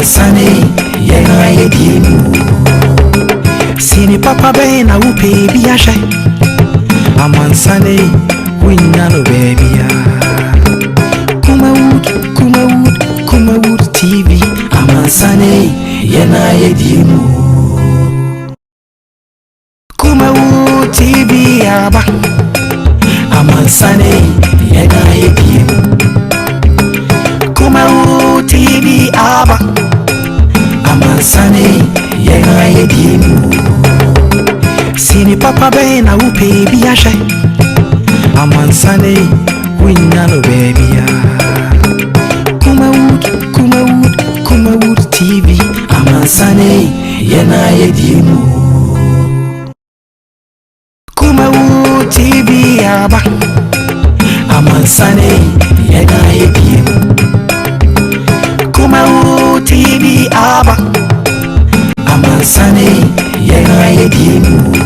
Amansane yena yedimu Sini papa be na upe biashe Amansane winya no baby ya Kumawood TV Amansane yena yedimu Kumawood TV aba Amansane yena yedimu Kumawood TV aba Amansane yena yedimu Sini papa be na upe biashe Amansane winya no baby ya Kumawood TV Amansane yena yedimu Kumawood TV aba Amansane yena yedimu Kumawood TV aba Amansane yena yedimu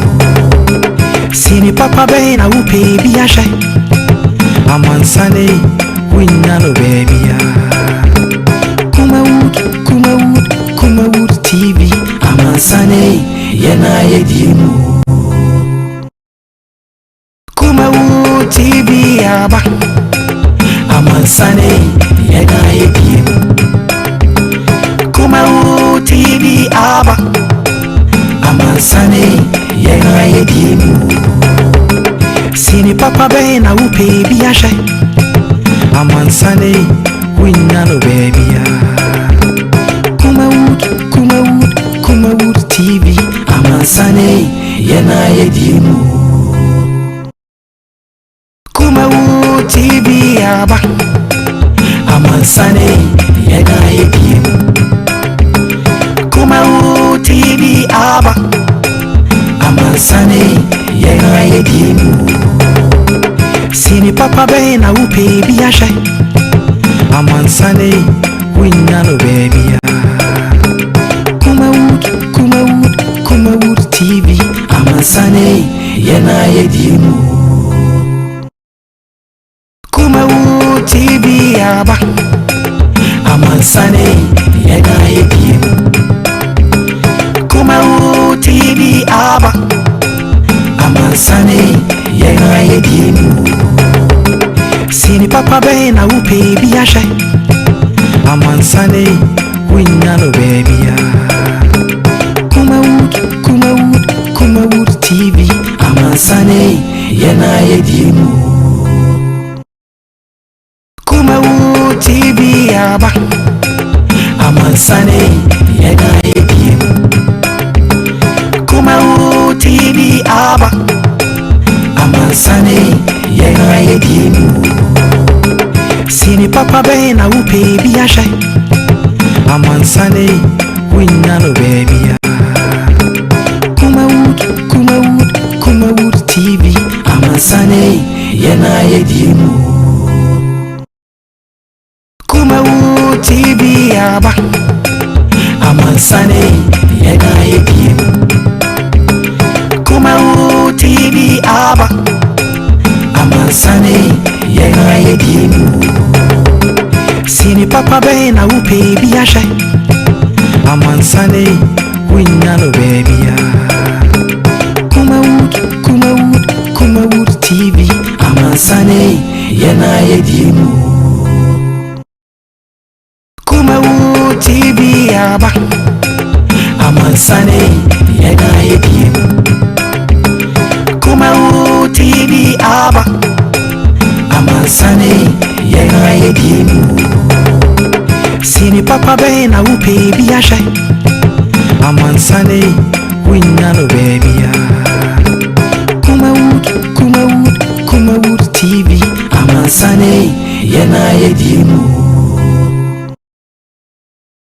Sini papa be na upe biashe Amansane winya no baby ya Kumawood TV Amansane yena yedimu Kumawood TV aba Amansane yena yedimu Kumawood TV aba Amansane yena yedimu Sini papa be na upe biashe Amansane winya no baby ya Kumawood TV Amansane yena yedimu Kumawood TV aba Amansane yena yedimu Kumawood TV aba Amansane yena yedimu Sini papa be na upe biashe Amansane winya no baby ya Kumawood TV Amansane yena yedimu Kumawood TV aba Amansane yena yedimu Kumawood TV aba Amansane yena yedimu Sini papa be na upe biashe Amansane winya no baby ya Kumawood TV Amansane yena yedimu Kumawood TV aba Amansane yena yedimu Kumawood TV aba Amansane yena yedimu Sini papa be na upe biashe Amansane winya no baby ya Kumawood TV Amansane yena yedimu Kumawood TV aba Amansane yena yedimu Kumawood TV aba Amansane yena yedimu Sini papa be na upe biashe Amansane winya no baby ya Kumawood TV Amansane yena yedimu Kumawood TV aba Amansane yena yedimu Kumawood TV aba Amansane yena yedimu Sini papa be na upe biashe Amansane winya no baby ya Kumawood TV Amansane yena yedimu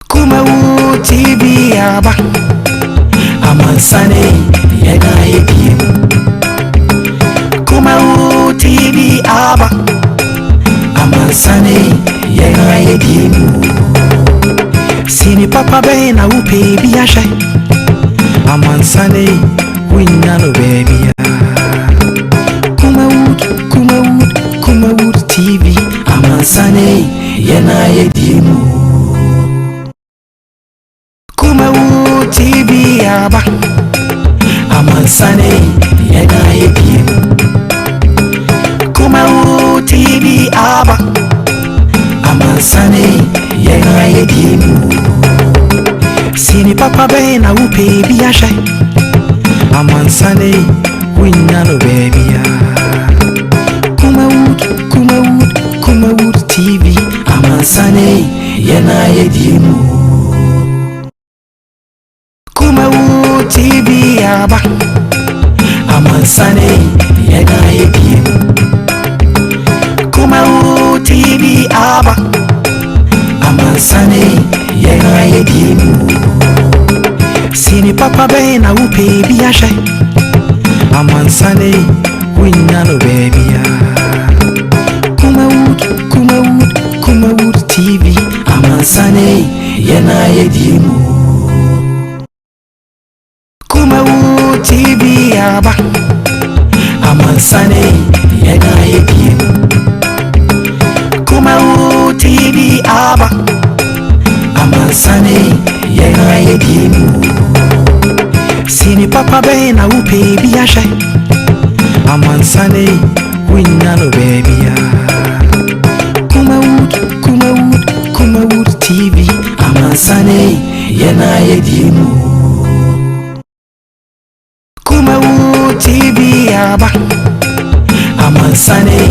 Kumawood TV aba Amansane yena yedimu Kumawood TV aba Amansane yena yedimu Sini papa be na upe biashe Amansane winya no baby ya Kumawood TV Amansane yena yedimu aba amansane yena yedie Kumawood TV aba amansane yena yedie Sini papa be na upe bi ahye amansane winya no baby ya Kumawood TV amansane yena yedie Kumawood TV aba amansane yena yedie Kumawood TV aba amansane yena yedie Sini papa be na upe bi ahye amansane winya no baby ya Kumawood TV amansane yena yedie Kumawood TV aba amansane yena yedie Kumawood TV aba amansane yena yedie Sini papa be na upe bi ahye amansane winya no baby ya Kumawood TV amansane yena yedie Kumawood TV aba amansane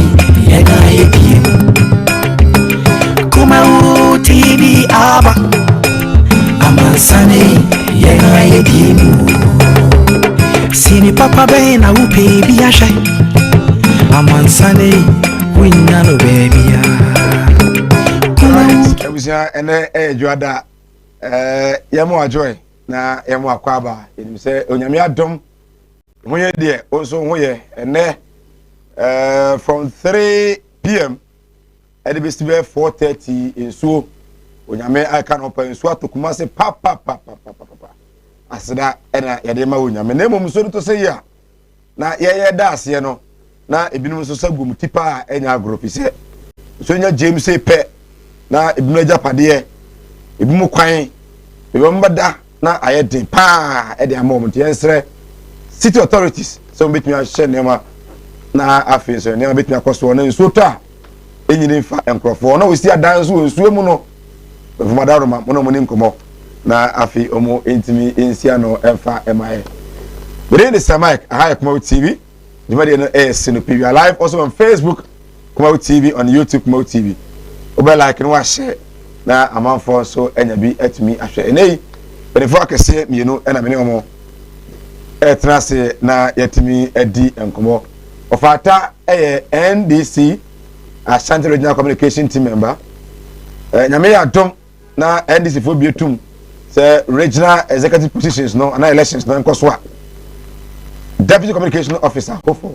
yena yedie Kumawood TV aba amansane yena yedie Sini papa be na upe bi ahye amansane winya no baby ya Ebusia ene juada yemo ajoy na yemo akwaba enim se onyame adom hoye de onso hoye ene from 3 p.m. at the best be 4:30 insuo onyame aka no pa insuo atokuma se pa asida ena yede ma onyame na emom so to se ya na ye da ase no na ebinum so sagum tipa enya agro se so nya James pe na ebinu ajapade ebimu kwan ebembada na ayede pa e de amom te ensre city authorities so betimi a hye nema na afi so nema betimi akoso na nsuo to a enyini fa enkrofo na osi adanso nsuo mu no vumada roma mo no mo ni nkomo na afi omo entimi ensia no emfa emaye within the Samike aha Kumawood TV jumadi no sino PV live also on Facebook Kumawood TV on YouTube Kumawood TV obe like no share na amanfo so enya bi atimi ahwe enei benefo akese mienu na mene omo etrase na yatimi adi enkomo ofata NDC Ashanti Regional Communication Team member nyame ya dom na NDC fo bietum say regional executive positions no and elections no nkoso a deputy communication officer hofo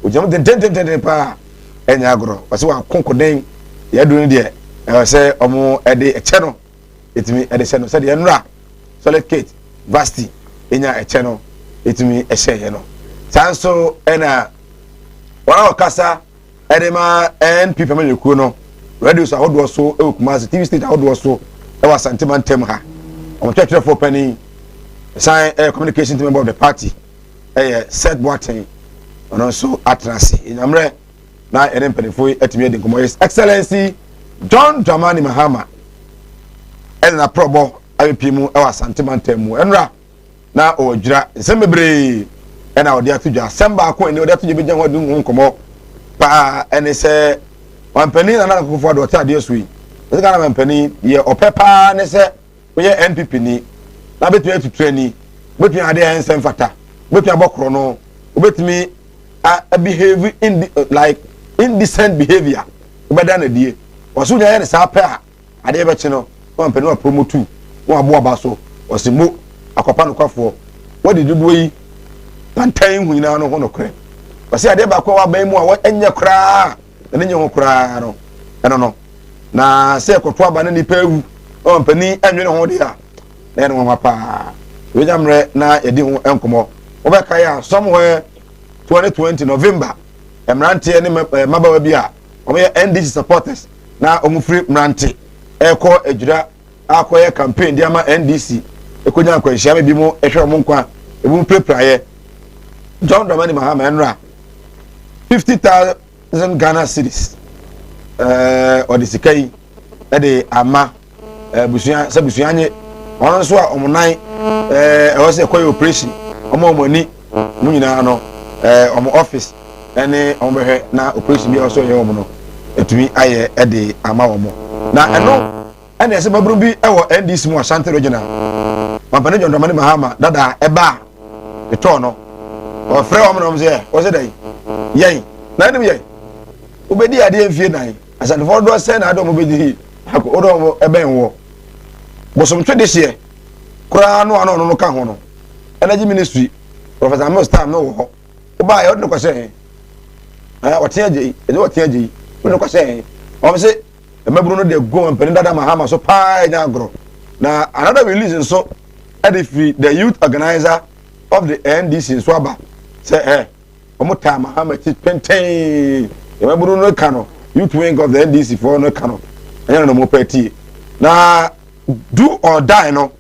ojam den pa enya agro wase wa konkoden ya dunu de say omo ede eche no etimi ede se no say de nra solid kate vasti enya eche no etimi ehye ye no sanso ena wana okasa edema NP family ku no radio so ahodo so ekumazi TV station ahodo so e wa santima ntem ha omo twetwe for pani sign communication team member of the party set button ono so atrasi inyamre na ere mpenefo etimi edi nkomo His Excellency John Dramani Mahama na probo apimu e wa santima ntem mu enra na odwira nsembebre na odi atudwa semba akon ni odi atudwa bejan wadu nkomo pa ene se wampani na na kokofo do ta de sui se kana wampani ye opepa ne se oye NPP ni na betumi atutu ni betumi ade ensem fata betumi abokro no betumi a behave in like indecent behavior obeda na die waso nya ye ne sa pa ade be chi no wampani wa promote wa abo abaso osimo akopa no kwafo wodi dudu yi pantan hu nyina no ho no kre wase ade ba kwa wa ban mu a enye kra na enye ho kra no eno no na se koto aba na nipa ewu o mpani enwe no ho de a na eno ho pa we jamre na yedi ho enkomo obeka ya somewhere 2020 November emrante ne mabawa bi a omo NDC supporters na omo free mrante eko ejura akoye campaign dia ma NDC ekonya kwanhia me bi mu ehwe mo nkwa ebu prepraye John Dramani Mahama enra 50,000 Ghana cedis odisikai de ama busuan se busuan nye ono so a omunan e se koy operation omo ani mu nyina no omo office ene omo behwe na operation bi also ye omo no etumi aye de ama omo na eno ene se babru bi e wo NDC mu Ashanti regional Pampane John Dramani Mahama dada eba eto no o frɛ omo no mze o se dai yen na dem yen obedi ade enfie nan Ashanti for do se na ado mo bedi ako odo ebe nwo bosom twede hye kura no ka ho no energy ministry Professor Mostam no wo oba ye odno kwase wote agye wote agye odno kwase o se emaburu no de go mpani dada Mahama so pa nya agro na another release nso free the youth organizer of the NDC Swaba say omuta Mahama ti penten emaburu no ka no youth wing of the NDC for no ka no anya no mo party na do or die no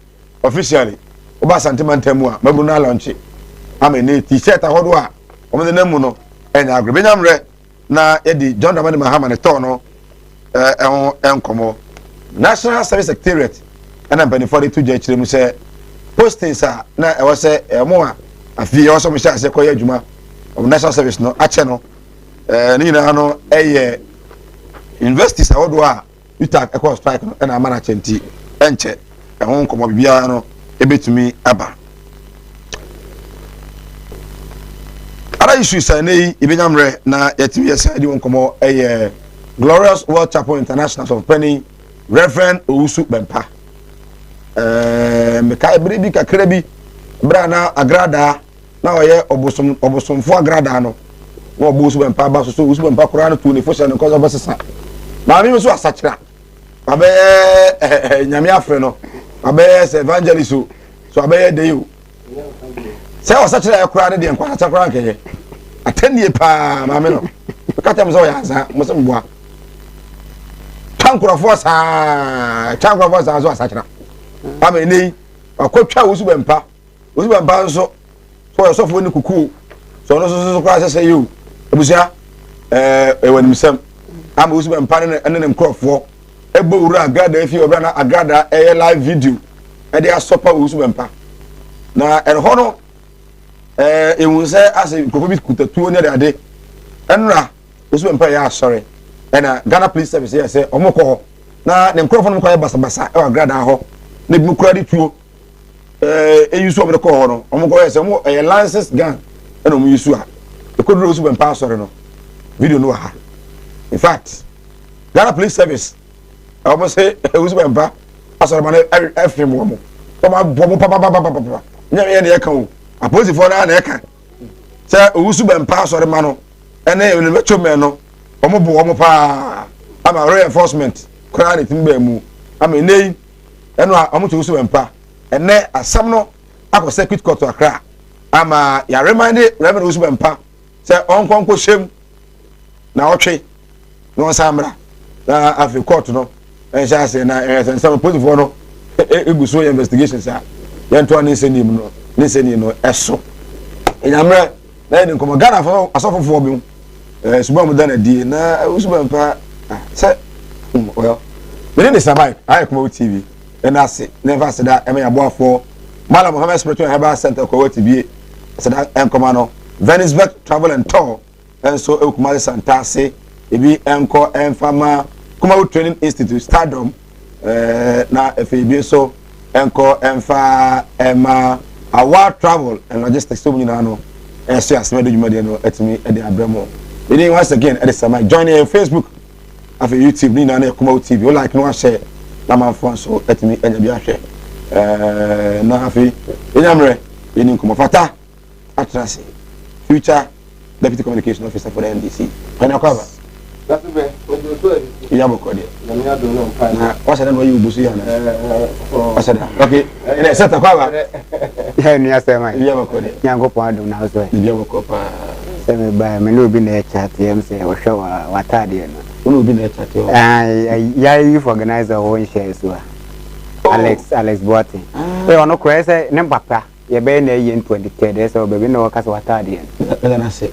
officially oba santimantemu a maburu na launch amene t-shirt ahodo a omede namu no enya agro benyamre na yedi John Dramani Mahama ne to no enkomo National Service Secretariat ana bani for to je chire mu se postings a na e wo se mo a afi e wo so mo sha se koye adwuma National Service no ache no ni nyina no eye universities ahodo a utak e ko strike no na amana chenti enche e ho nkomo bibia no ebetumi aba ara issue sa nei ibenyamre na yetimi yesa di nkomo eye Glorious World Chapel International of Penny Reverend Owusu Bempa meka bi kakra bi bra na agrada na oye obosomfo agrada no na Owusu Bempa ba so Owusu Bempa kura no tu ne fosha no kozo basesa ma mi so asachira abe nyame afre no abe evangelist so abe deyo se asachira ya kura ne de nkwa asachira nkeye atanie pa ma me no kata mo so ya za mo so mboa Chankrofo sa so asachira ameni akotwa Owusu Bempa nso so yosofo ni kuku so no so kwa sese you ebusia ewanimsem am Owusu Bempa ne nkrofo ebo ura agrada efi obra na agrada live video e dey asopa Owusu Bempa na ho no ewunse ase nkrofo bi kutatuo ne ade enra Owusu Bempa ya sorry ena Ghana Police Service ya say omoko na ne nkrofo no kwa basa e agrada ho ne bi kura di tuo eyusu obere ko ho no omoko ya say mo license gun ena mo yusu a e ko Owusu Bempa sorry no video no ha in fact Ghana Police Service almost say Owusu Bempa asoro ma na FM wo mo to ma bo pa nya ne ka o apolice for na ka say Owusu Bempa asoro ma no ena e ne mecho me no omo bo omo pa ama reinforcement kra ne timba mu ama nei eno omo Owusu Bempa ene asam no akọ circuit court akra ama ya remind Reverend Owusu Bempa say onkonko shem na otwe no samra na afi court no en sha say na some police for no eguso investigations a yento ani seni mu no ni seni no eso enyamre na ni nkomo Ghana for asofofo bi suba mu dana di na Owusu Bempa say well we need survive Kumawood TV and ase never say that eme aboafo Malam Mohammed Spiritual Herbal Center Kumawood TV say that enkomo no Venisberg Travel and Tour and so Kumawood Santa say ebi enko enfama Kumawood Training Institute Stardom na ebi so enko enfa ema Awa Travel and Logistics so nyina no so asmedo dwumade no etimi e de abramo. Once again, at the join in Facebook, after YouTube, ni na Kumawood TV. You like no share, na man phone so let me enjoy share. Na afi, enyamre, yeni kumafata, atrasi, future Deputy Communication Officer for the NDC. Kana kwaba. That's the way. Iyabo kodi. Na mi ado no pa. Na wasa na you busu ya na. Wasa da. Okay. Ene seta kwaba. Ya ni asema. Iyabo kodi. Nyango po ado na so. Iyabo ko pa. Seme ba me no bi na chat yem se wo hwa watade no. Uno bi na chat yo. Ya youth organizer wo share so. Alex Boating. ono ko ese ne papa ye be na yin 2010 dey so baby no ka so watade na na se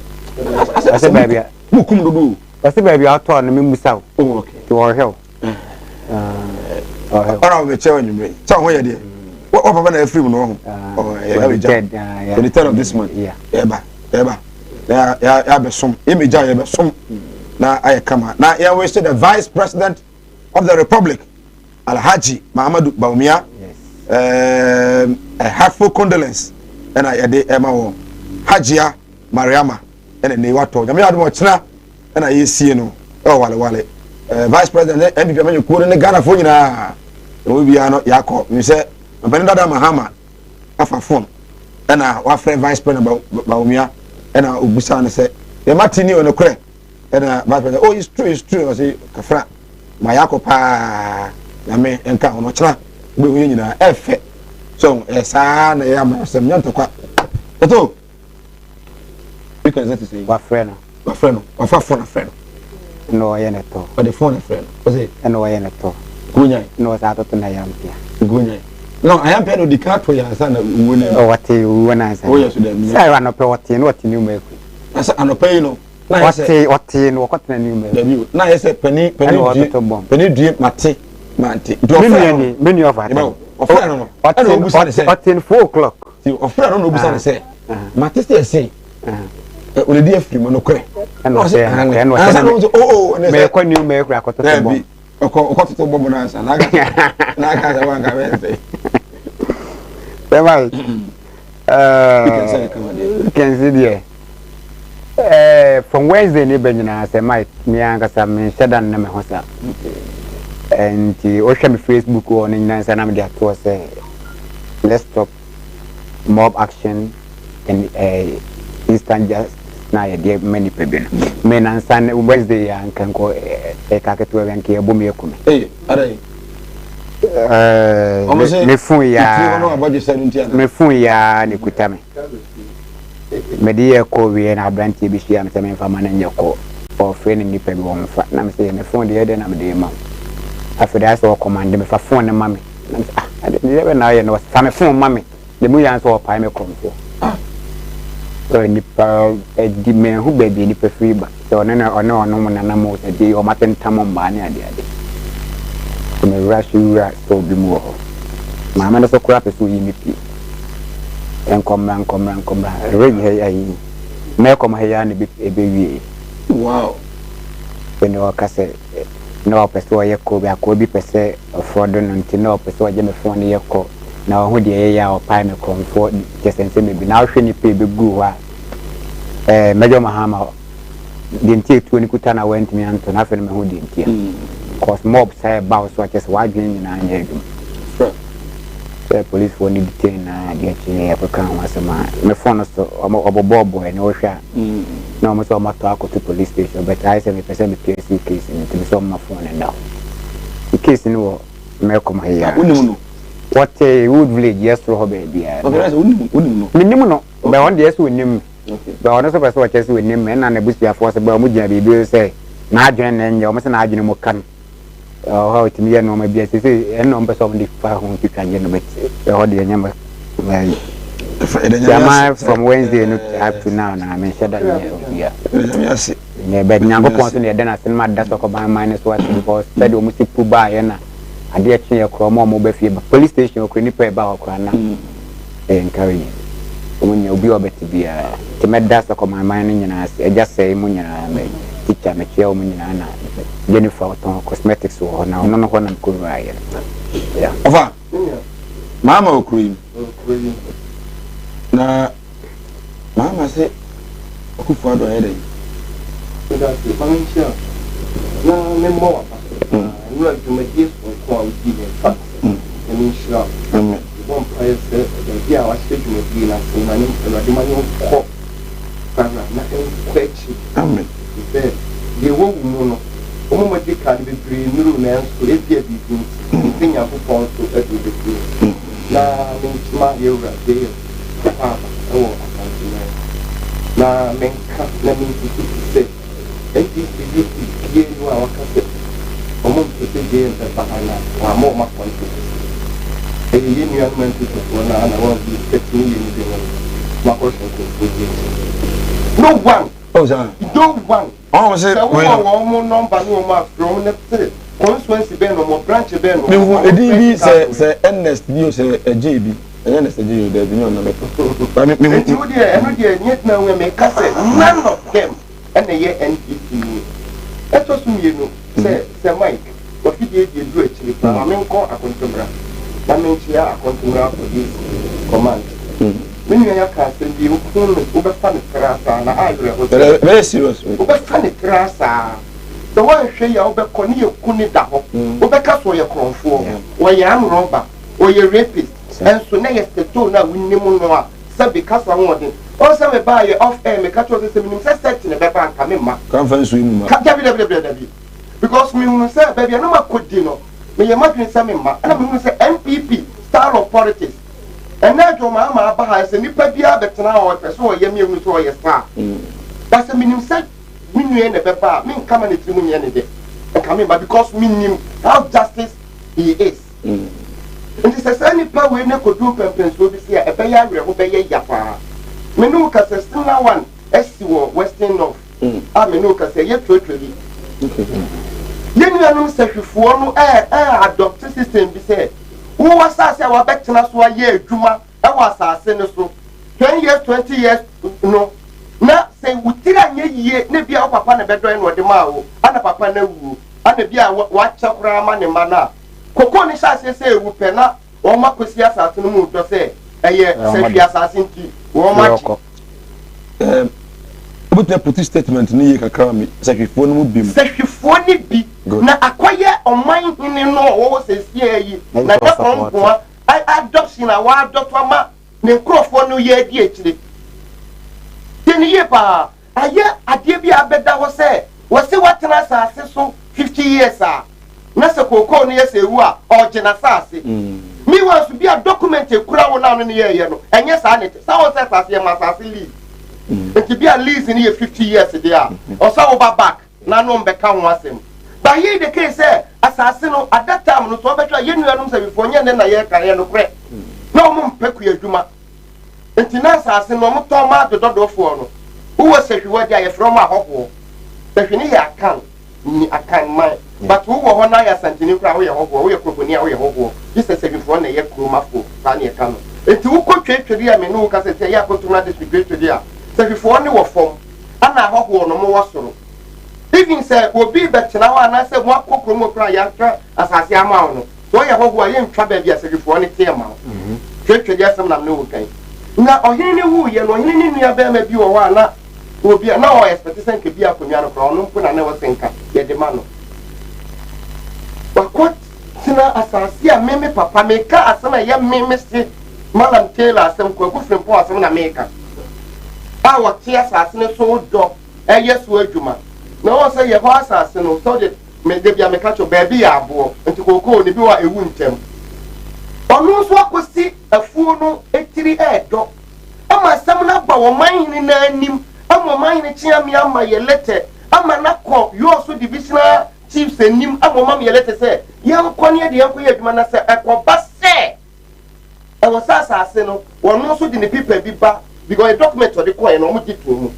ase baby bukum dudu ase baby ato no memusa oh okay to hell ora we chewa nyumre cha ho ye de what papa na free no ho oh yeah the turn of this month yeah ya be som image ya be som na ayekama na ya we the vice president of the republic Alhaji Mahamadou Bawumia a heartful condolence and I de Emma wo Hajia Mariama and ne wato nyame adom ochina and I see no oh wale vice president MPP amanye ko ne Ghana fo nyina we bia no yakọ we say mpani dada Mahama afa phone and wa friend vice president Bawumia and obusa ne say the matini on okre and vice president oh it's true I say kafra mayako pa nyame enka ono chira be wo nyina efe so esa na ya ma sem nyanto kwa toto because that is say wa friend wa fa phone friend no ye neto but the phone friend was it no ye neto gunya no sa to na yampia gunya no ayampia no dikato ya sa na woni oh wati wona sa oh yes dem sai wa no pe wati no wati ni mu eku asa anope no na wati no kwatena ni mu eku na yese pani due mate many of us offer no at 4 o'clock see offer no obusa say mate say o le di afiri mo no kre no say oh me kwa new me kra koto to bom okoto bom na sa na ga wanga be say right you can see there from Wednesday ni benyina say my me anga me shedan na me hosa and o share me Facebook on Nansa na me dey to say let's stop mob action and instant justice na ye dey many people me Nansa Wednesday ya kan ko ka ke to yan ke bom ye kuma arai me fun ya ni kutame me dey ko we na branti bi shia me say me fa man nye ko for friend ni pe bi won fa na me say me fun dey na me dey ma after I saw command me for phone and mommy. I didn't know you know some phone mommy. The moon answer pie me come for. So nipa the man who baby nipa free but so no na mo say dey o maten tamon ba ni ade. So me rush you so be more. Mama no so crap so yi nipi. En come ready hey me come here ni bi ebe wow. When you kase no person ye ko be akobi pese fraud no nti no person je me phone ye ko na ho de ya o pa me comfort jesense me bi na hwe ni pe be gu ha mejo mahama de nti etu ni kuta na went me anto na fe me ho de nti cause mob say ba so just wa dwen ni na anya edum so police for ni detain na de chi e ko kan wasema me phone so obobo boy na o hwa no mo so mato akoto police station but I say me person me case ni me so my phone and down the case ni wo me come here unimu what a wood village yes to ho baby unimu minimum no be on dey so nim be on so person watch so nim me na na busia force be mo gina bibi say na adwen na nya o me say na adwen mo kan how it me no ma bia say en no be so mo fa ho twitwa nye no bet be ho dey nya ma Jama from Wednesday no up to now na me shada yeah. Yes. Ne be nyango pon so ne de na cinema da so ko ban minus what because said o musi pu ba ye na ade a twe kro mo be fie ba police station o kro ni pe ba o kra na encourage o mo nya obi obeti bia te me da so ko ban minus nyina e just say mo nyina me teacher me chia o mo nyina na Jennifer Oton cosmetics o na ono no ho na ko ra ye yeah ofa mama okru na mama say okufu ado ayede so that the financial na me mo apa you are to make this for give in fact and inshallah one price the dia wa stage me be na so na ni the money ko kana na question amen the the wo no o mo de ka be free nuru na so e bia bi tin ya ko pon so e be free na me ma ye ura de na menka na minti se enti se ye no awakase omo se je nda bahana wa mo ma kontu e you knew young men to one and I want to be 15 years. No one. Oh, sir. No one. Oh, sir. One number no more from the constituency ben or branch ben. A DB say Ernest news a JB. Ernest JB, there's no number. I mean, yet now we make none of them and the year NPC. That was me, you know, say Mike. What he did, you do actually. I mean, call a consumer. I mean, she are a consumer for this command. When you are casting the Uber Crasa, I very serious. Uber Crasa. The one say you over Conio Kunida, Ubeka for your conform, or your arm robber, or your rapist, and so now the two now we name so because I want it. Also, we buy you off air, make a choice of the set in the back and come in. Conference room. Because we will say, baby, I know what could dinner. May you imagine some in my, and I'm going to say MPP, style of politics. And now your mamma has a new baby, but now I saw a young to a star. That's a minimum set. Me and the pepper, me coming into me any day. And coming back because me how justice he is. And this is any power we could do pempens will be here, a bayer, who bay yapa. Menuka says still now one, SCO, Western North. I menuka say, yet totally. Young man said before no adopted system be said. Who was I say our back to us 1 year, Juma? I was our senator. 10 years, 20 years, no. Now say we tell ye, maybe our papa and bedroom or the mao, and a papa no, and the beer watch up Raman and Mana. Coconi says, say, Wupena, or Macusias at the moon to say, a year, say, assassin tea, or Marco. Put a put statement near Kakami, sacrifice would be. Sacrifice be. Now acquire on mine in no what says ye, not I adoption a wild doctor, Necro for New Year, DHD. 10 years, pa. A year, I give you a better was say, was say what I say so 50 years, sir. Nasa Coco near say, or Genasasi. Me wants to be a documented crowd now in the year, and yes, I need to. So says I see my leave. And to be at least in here 50 years a day, or so back, none on become was him. But here the case said, assassin at that time, no so better, you know, before you and then I hear no crack. No more peculiar Juma. And Tinasa, no Thomas the Dodo for who was said you were there from a hobble. But you need a can, I can't mind. But who were one eye and you cry a hobble, we are probably near a hobble. This is a one a year crew, my fool, Tanya Cano. And to who could to the Amino, because I say, I put to my district to the so before any were formed, and I hope no more so. Even said, will be better now, and I said, what cook room of Prayanka as I say, amount. So I hope I am trouble yes before any tear amount. Church, yes, some no okay. Now, or he knew you know, he knew you have you or one will be no expectation could be a Punyano crown, put I never think yet the man. But what, Sina, as I see a meme papa maker, as some young meme, Madam Taylor, some good from Poor, some America. Our tears are so dog, and yes, word you man. No one say your horse has no so that may they be a catch of baby abo and to go cold if you are a wound them. On those what was see a fool no 83 air dog. I'm a summon up our mind in a name. I'm a mind in cheer me on my letter. I'm a not call you also divisional chiefs and him. I'm a mammy letter say, young Conia the uncle man say, I call bus say. I was assassin, or no so didn't people be back. Because a document of the coin almost did to me.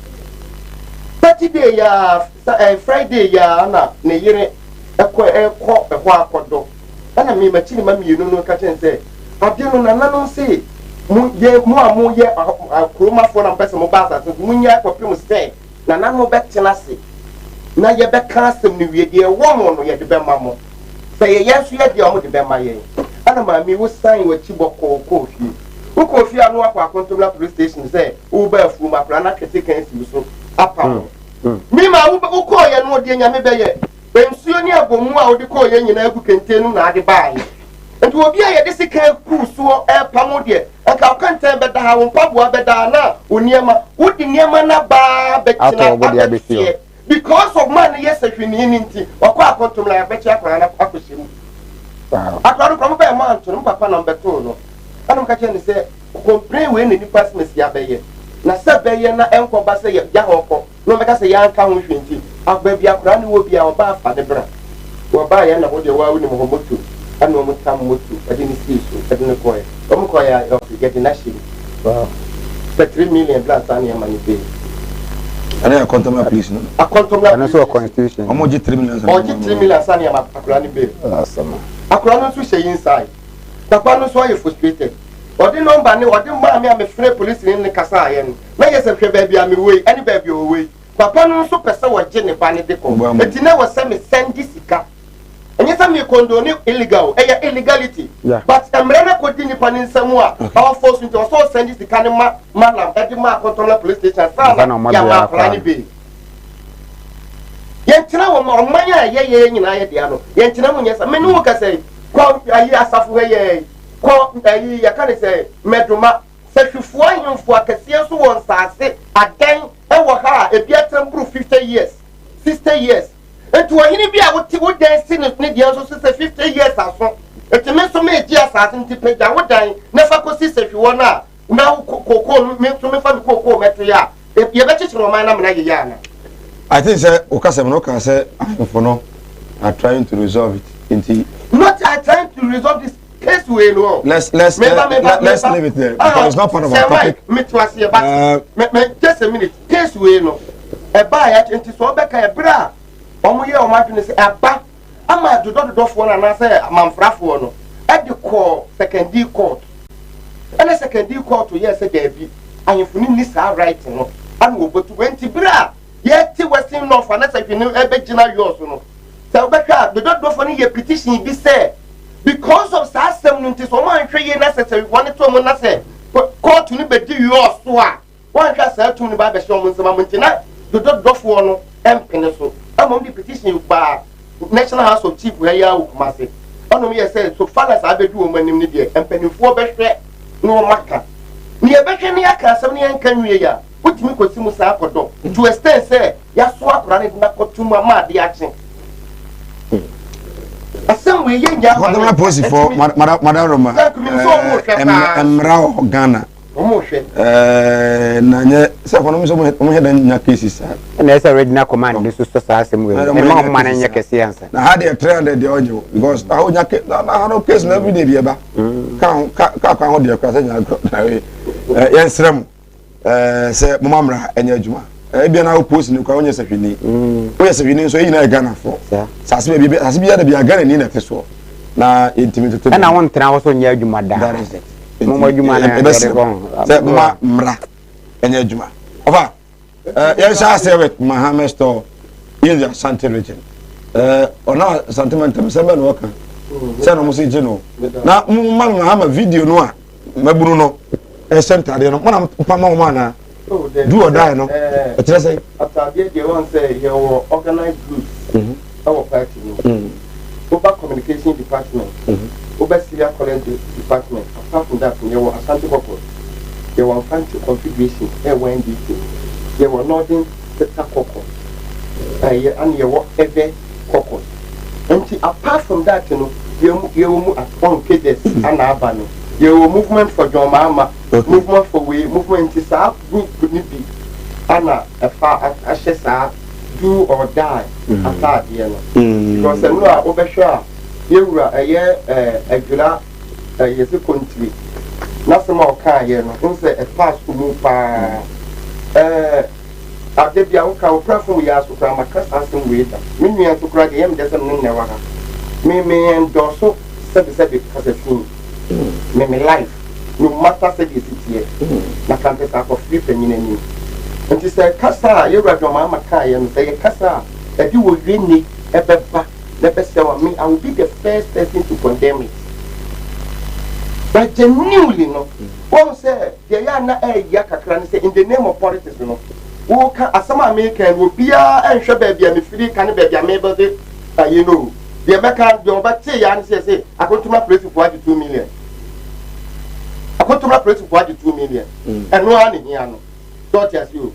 Saturday, Friday, Anna, Nayere, a quack, a quack, and I mean, Mammy, you know, catch and say, I didn't know, say, more, a chroma for a person of Bathas, and Munya for Primus Day, Nano back Tenassi. Now you're back custom New Year, dear woman, yet the Bemamo. Say, yes, you had the almost the Bemaye. And my me was signing with Chiboko coffee. Who could fear no aqua controller police station say, Uber from my plan, I can take you so up. Me, my Uber, who call you no dear Yamebe. When Sunia Bomua, the call you never contain the buy. And to be a desiccate cruise so air pamodia, and I can't tell better how Papa Bedana, Unyama, would the Yamana bar, but because of money, yes, if you need or quite controller, I bet you I could see. I can't come by a mountain, Papa number 2. I don't catch any say, complain when the person is Yabe. Na Sabe na Uncle Bassay, Yahoko, no matter say young town with you. Our baby, our granny will be our bar for the bra. Or buy and hold your wild in Momotu. and no more time motu, I didn't see so, I didn't call it. Omukoya of getting national. Wow. 3 million plus annual money pay. And I contact my police. I contact and also a constitution. How much 3 million? Or 3 million annual Akurani bill. Awesome. Akurani switch inside. Papa no so you frustrated. Or the number, or the mammy, I'm afraid police in the Kasayan. May yes, a baby, I'm away, any baby away. Papa no so person was Jenny Panedeco. But you never send me send this car. And yes, I'm condone illegal, illegality. Yeah. But I'm rather continuing upon somewhere. Our force into also send this the Canema, Madam, at the Mark Controller Police Station. Yama Bay. Yentina on Maya, Diano. Yentina, yes, I mean, who can say, quote, I hear Safu, quote, I can't say, Medroma, such a flying for a Cassius once I say, again, Ewaha, a Beaton proof 50 years, 60 years. And to any be able to dance in the also 50 years or so. It's a mess of me, yes, I think to pay down dying. Never could see if you want now. Coco, make to me from Coco, Metria. If you bet you Romana Yana. I think, sir, Okasamanoka said, for no, are trying to resolve it. Into not I trying to resolve this case we know. Let's leave it there because it's not part of our topic. Just a minute. Case we know. A buy at into so back a bra. Omuye o madwene se aba ama dodo fo na na say manfrafo no e de call secondary court and secondary court yes say there be ayefuni ni sa right no am go botu 20 bra yeti western north and say you e be gina yours no say obeka dodo fo ni ye petition bi say because of sa asem no nti so man hwe ye necessary one to mo na say court ni be di yours so a one hwa sa tu ni ba be show mo nsema mo nti na dodo fo no empene so among the petition by National House of Chief where you are, on me said, so far as I be doing when you need and penny 4 best no matter. Near Becania, 70 can we ya, which me could see Musako to extend, say, Yaswap running back to Mamma the action. A some way, yeah, what am I posing for, Madame Roma? Rao Ghana. Nanya sa kono mo head nya cases and there's already na command this is just as we no man nya kese answer na had 300 the onyo because how nya na no case na every day be ba ka ho de ka sa nya yen srem se mo mamra enya adwuma e bia na post ni kwa onye sahwini onye sahwini so yina Ghana for sa se bia da bia Ghana ni na teso na intimate and I want to also nya adwuma da that is it Mama Juma na say mama mra enya Juma ofa yes say with Mohammed store in the Sante region ona sentiment say be no kan say no musi jino na mama ha video no a maburu no center de no mama pama mo na do or die no e tell say after the one say you organized groups our party over communication department over Syria college department. Apart from that, there were Asante Koko, there were country configuration, there were NDC, there were Northern Sector Koko, and there were Ebe Koko. And apart from that, you know, you were at one cases and Abano. You were movement for John Mama, movement for we, movement is our group could be Anna, a far Ashesa, do or die after the end. Because I know over sure. You are a year a gula a country. Nothing more can you know, say a pass to move. I did the outcome prefer we ask for my cousin with me and to cry the M doesn't mean never. Me and Dorso said because of me, me life. No matter said this here. My campus are for free penny. And she said, Cassa, you read your mamma Kai and say, Cassa, that you will really a pepper. Never say me, I will be the first person to condemn it. But genuinely, no. One say, they are not a yakakran say in the name of politics, no. Who can as some American will be and show baby and free can be a member, you know. The American, the Obati, and say, I go to my place for 2 million. I go to my place for 2 million. And no one in here, no. Don't as you.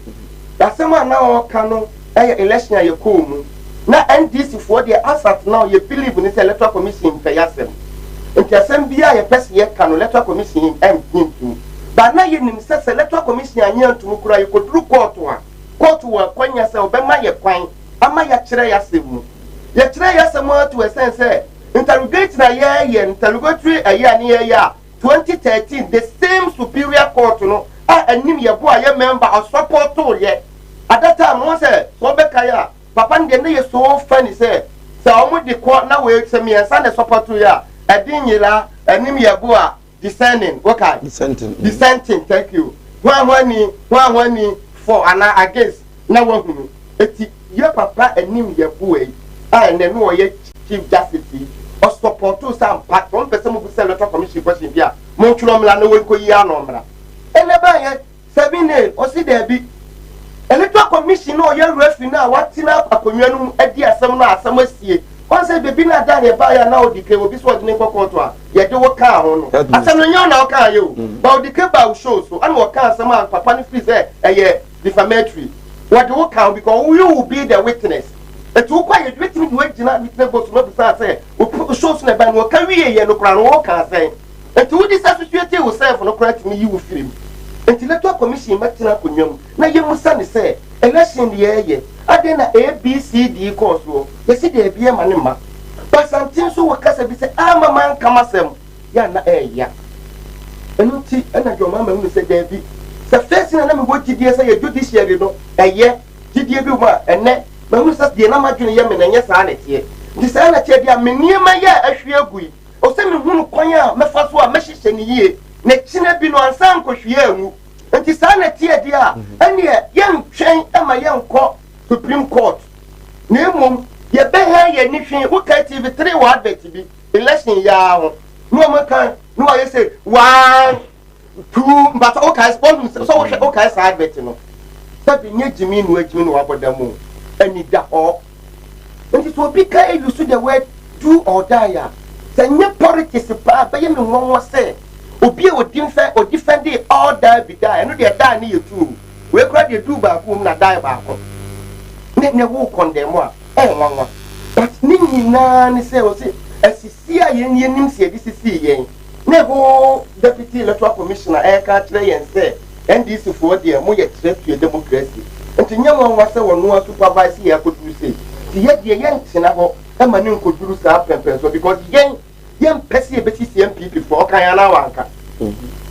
That's someone now can election at your home. Na NDC for the asset now you believe in this electoral commission pay yasem. Nti asem bia ye pese ye kan electoral commission ntu. But na ye nim say electoral commission anya ntu kura you could look court wa kwanya say obema ye kwan ama ya kire yasem mu. Ye kire yasem to a sense say interrogate na ye interrogatory a 2013 the same superior court no anim ye bo a ye member of support to ye at that time won say so be kaya papa ndem na ye so funny say omo de ko na we say me ensa na support to ya edin yira anim ye bo a dissenting okay dissenting thank you one for and against na wo hunu eti ye papa anim ye bo e and then no ye chief justice or support to some part one person who sell electoral commission question bia mo twuro mla na won ko yi anomra eneba ye 7 o si there be electoral commission no ye referee na watina akonwa no adi asem no asem asie on say bebi na dan e ba ya na odike obi so odine kokonto a ye de wo ka ho no asem no nya na o ka ye o ba odike ba o show so and wo ka asem a papa no free say defamatory what do count because you will be the witness. It will quite written in which not witness but not to say, we shows in a band will carry a no crown walk and say, and to disassociate yourself no correct me, you will feel him. Until the top commission Martina Kunyum, now you must say, election the air, I then A B C D course, you see there be a man, but something so what can say, I'm a man come as them, yana ya. And not tea, and your mamma will say, there be. The first thing I know what GDS say, you do this year, you know, a year, GDS, and then. Mamu sas de na madwene ye menenye saa na tie di saa na tie dia menima ye ahwe agui o se me hunu kwan a mefa so a mehihye ne yie na kina bi no ansan kohwe amu enti saa na tie dia ene ye ntwen ama ye nkọ Supreme Court na emom ye beha ye ni hwen wo ka TV3 wa advert bi election ya ho no makan no ye say 1 2 but okay respond so okay saa advert no sabi nye jimi no wabodamu any da or and it will be kind you see the word do or die. Say nye politics pa be me won say obi e defend it all die be die no dey die na you we cry dey do ba ku na die ba ko ne wo condemn a nwanwa but ni nyina ni say o say asisi a yen nim say this is yen ne ho deputy electoral commissioner ka kire yen say NDC for there mo ye kire to democracy enti nyama wase wono supervise ya koduru say ti ye de yen tina ho e ma ne koduru sa pempen so because yen pese e beti MPP for okan ya na wanka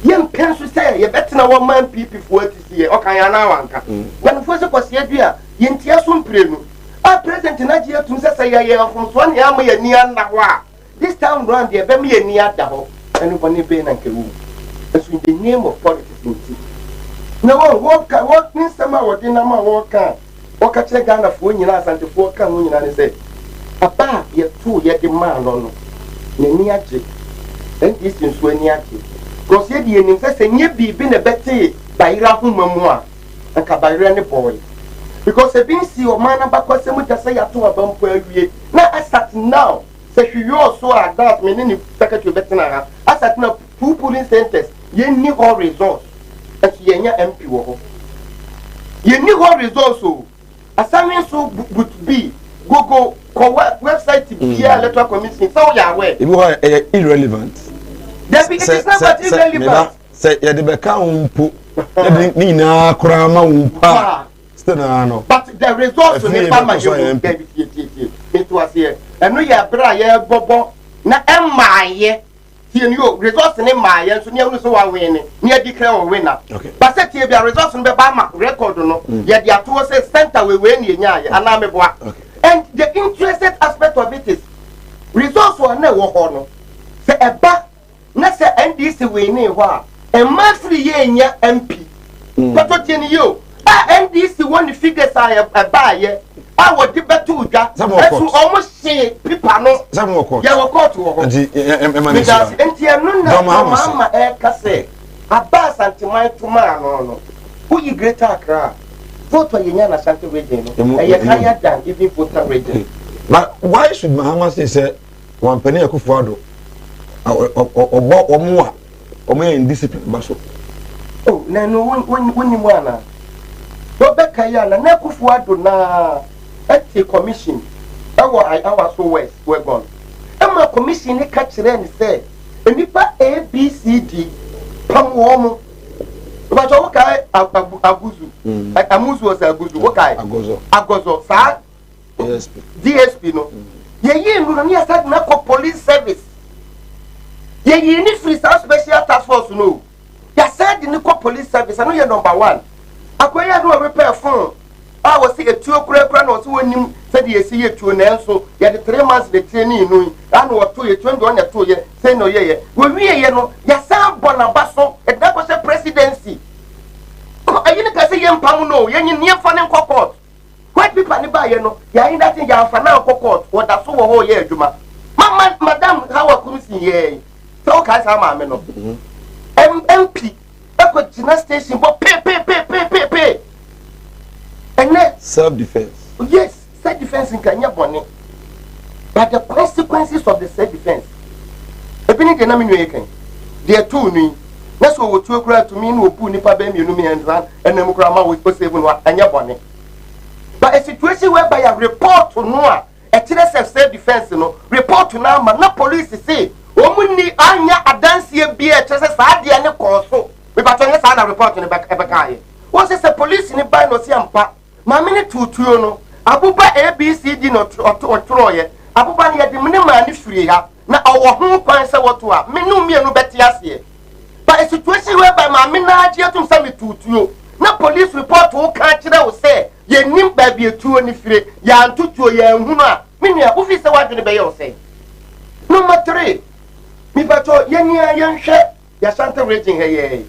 yen penso say ye betina wo man MPP for ati say okan ya na wanka when for se kwase adua yen tia so mprenu a president na je atum say ye from so ne am ye ni na ho a this time round ye be me ye ni ada ho enu boni be na nkewu so in the name of politics no what means some what in ama walk catch Ghana for nyina asante for kan nyina ne say papa ye tu ye de man no ni aje and this is when ni aje because ye de nim say nye bibi na bete bayira homamu a anka bayira ne boy because e bin si o man na bakose mu tase ya to abampo awie na asat now say you also are that me ni secretary betina asat na two polling centers ye ni all results as yenya MP wo ho ye ni ho results so assignment so would be go website bia electoral commission so ya we e ho irrelevant that it is not irrelevant say ye de be ka unpu ni na kura ma unpa still na no but the results ni farmer you get it was here and no ya bra ye bobo na emaye tie yo results ni ma ye so ni anu so wa win ni e declare o winner but say tie bia results no be ba ma record no ye dia to say center we ni enya ye ana me boa and the interested aspect of it is results wa na wo ho no say eba na say NDC we ni ho a e ma free ye enya MP but to tie ni yo NDC won the figures are eba ye I would debate to that. So almost say people no. Some work. Yeah, work out to work. Because enti no na mama e ka say Abbas antimai to man no. Who you greater Accra? Vote for Yenya na Sante region no. E higher than even voter region. But why should Mahama say one penny Akufo-Addo omo indiscipline baso? Oh, na no when you wanna. Go back ya na Akufo-Addo na at the commission, our so west, we're gone. And my commission, they catch it and say, and if A, B, C, D, Pam Womo, but okay, Aguzu, Amuzu was Aguzu, okay, Agozo, sir, DSP, no. Ye, no, near that Nako police ye ni free special task force no ya said the police service no ye number 1 akoya do repair phone I was see a 2 kura no so wonim said ye see ye 2 na enso ye the 3 months the training no and what 2 ye 21 ye 2 ye say no ye we wie ye no ya sa bonaba so e da ko say presidency ayi ni ka say ye mpam no ye nyi ne fa ne court white people ni ba ye no ya yin that thing ya fa na court what da so wo ho ye adwuma madam how akumsi ye so ka sa ma me no MP eko jina station bo pay and self defense. Yes, self defense in Kenya bonnet. But the consequences of the self defense. Ebini de na me nwe there two ni. Na so wo tu akura to me no opu nipa ba mienu me enran enam kura ma wo save no anya bonnet. But a situation whereby a report to no a self defense no report to na ma na police say omunni anya adanse bia chese sa de ne konso we ba to nya sa na report ne back ebeka ye won say police ni ban no si ampa ma me ne tutuo no abuba abcd no otoro ye abuba ne yede me ne ma ne firi ha na owo ho kwan se woto a me no mienu beti ase but a situation whereby ma me na age atum sa me tutuo na police report wo ka kire wo say ye nim ba bi etuo ni fire ya ntutuo ya ehunu a me nua wo fi se wadwene be ye wo say number 3 mi bato yenia yenhwe ya santa region heye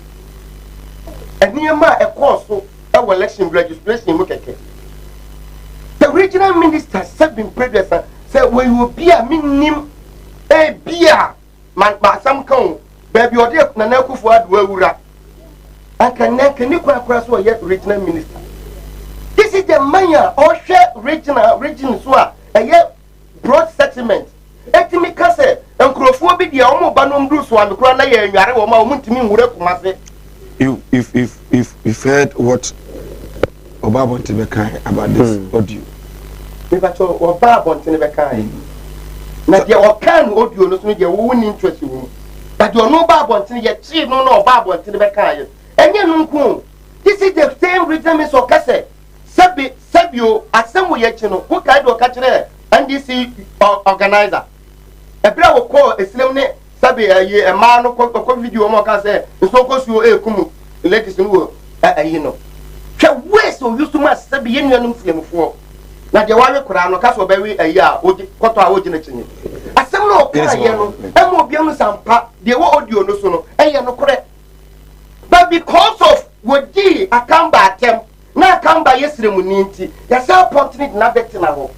eniema e course e election registration mu keke the regional minister said been predecessor say we will be a minim e bia man sam kan baby ode na na kufu adu awura aka na kani kwa so ye regional minister this is the manya or share region so a broad settlement etimi kase enkrofo bi dia omo ba no mdu so amekura na ye anware wo ma o muntimi nwure kumase if heard what Obabonte bekan about this audio me ba to Obabonte bekan na dia o kan audio no so dia wo ni interest wo but dia no Obabonte ye chi no na Obabonte bekan enye no nku this is the same reason me so kase sabio asem wo ye chi no wo kai do ka kire NDC organizer ebra wo call eslem ne sabe aye e ma no ko video mo ka say so ko suo ekumu ladies no ayi no hwe we so use ma sabe ye nuanum flemfo na de wawe kura no ka so ba wi ayi a ogi koto a ogi na chinye asem no ka ye no e mo bia no sampa de wo audio no so no eye no kore but because of wodi akamba atem na akamba yesremu ni nti ya sa opportunity na betina ho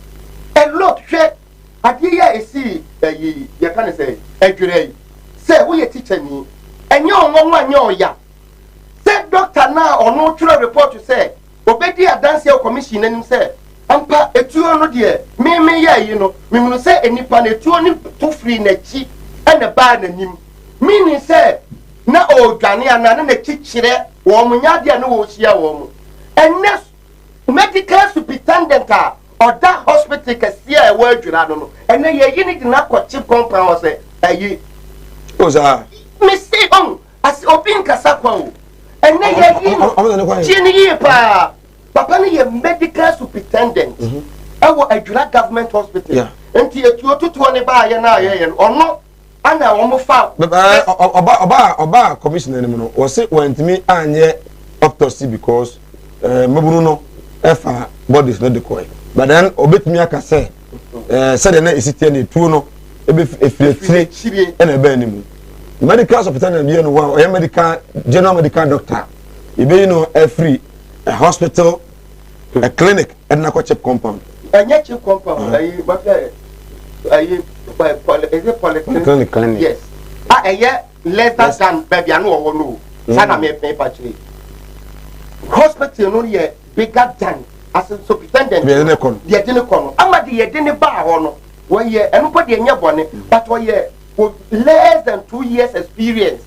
a lot hwe adiya esi ayi ya kan say adwere say we teacher ni enye onwo anya oya say doctor na ono twere report say obedi adanse commission nanim say ampa etuo no de me ya yi no mimunu say enipa na etuo ni to free na chi ene ba nanim meaning say na odwane ana na chichire wo munya de na wo hia wo mu enne medical superintendent a oda hospital kasia e wa adwira no ene ye yini di na kwachi compound say ayi oza me say on as opin kasa kwa o ene ye yini chini yi pa papa ne ye medical superintendent awo adwira government hospital enti etuo tutuo ne ba ye na ye ono ana wo mo fa oba commissioner ni no wo say wantimi anye autopsy because maburu no efa bodies no decoy but then obetumi aka say said na isitie ne tuo no ebe efire na ebe animu medical hospital na no wa medical general medical doctor ebe no every a hospital a clinic and na check compound anya check compound ayi bakare ayi polyclinic yes less than baby anu wo no sana me pa chiri hospital no ye bigger than as a superintendent de ne kono amadi ye de ne ba ho no wo ye enu ko de nya bone but wo ye less than 2 years experience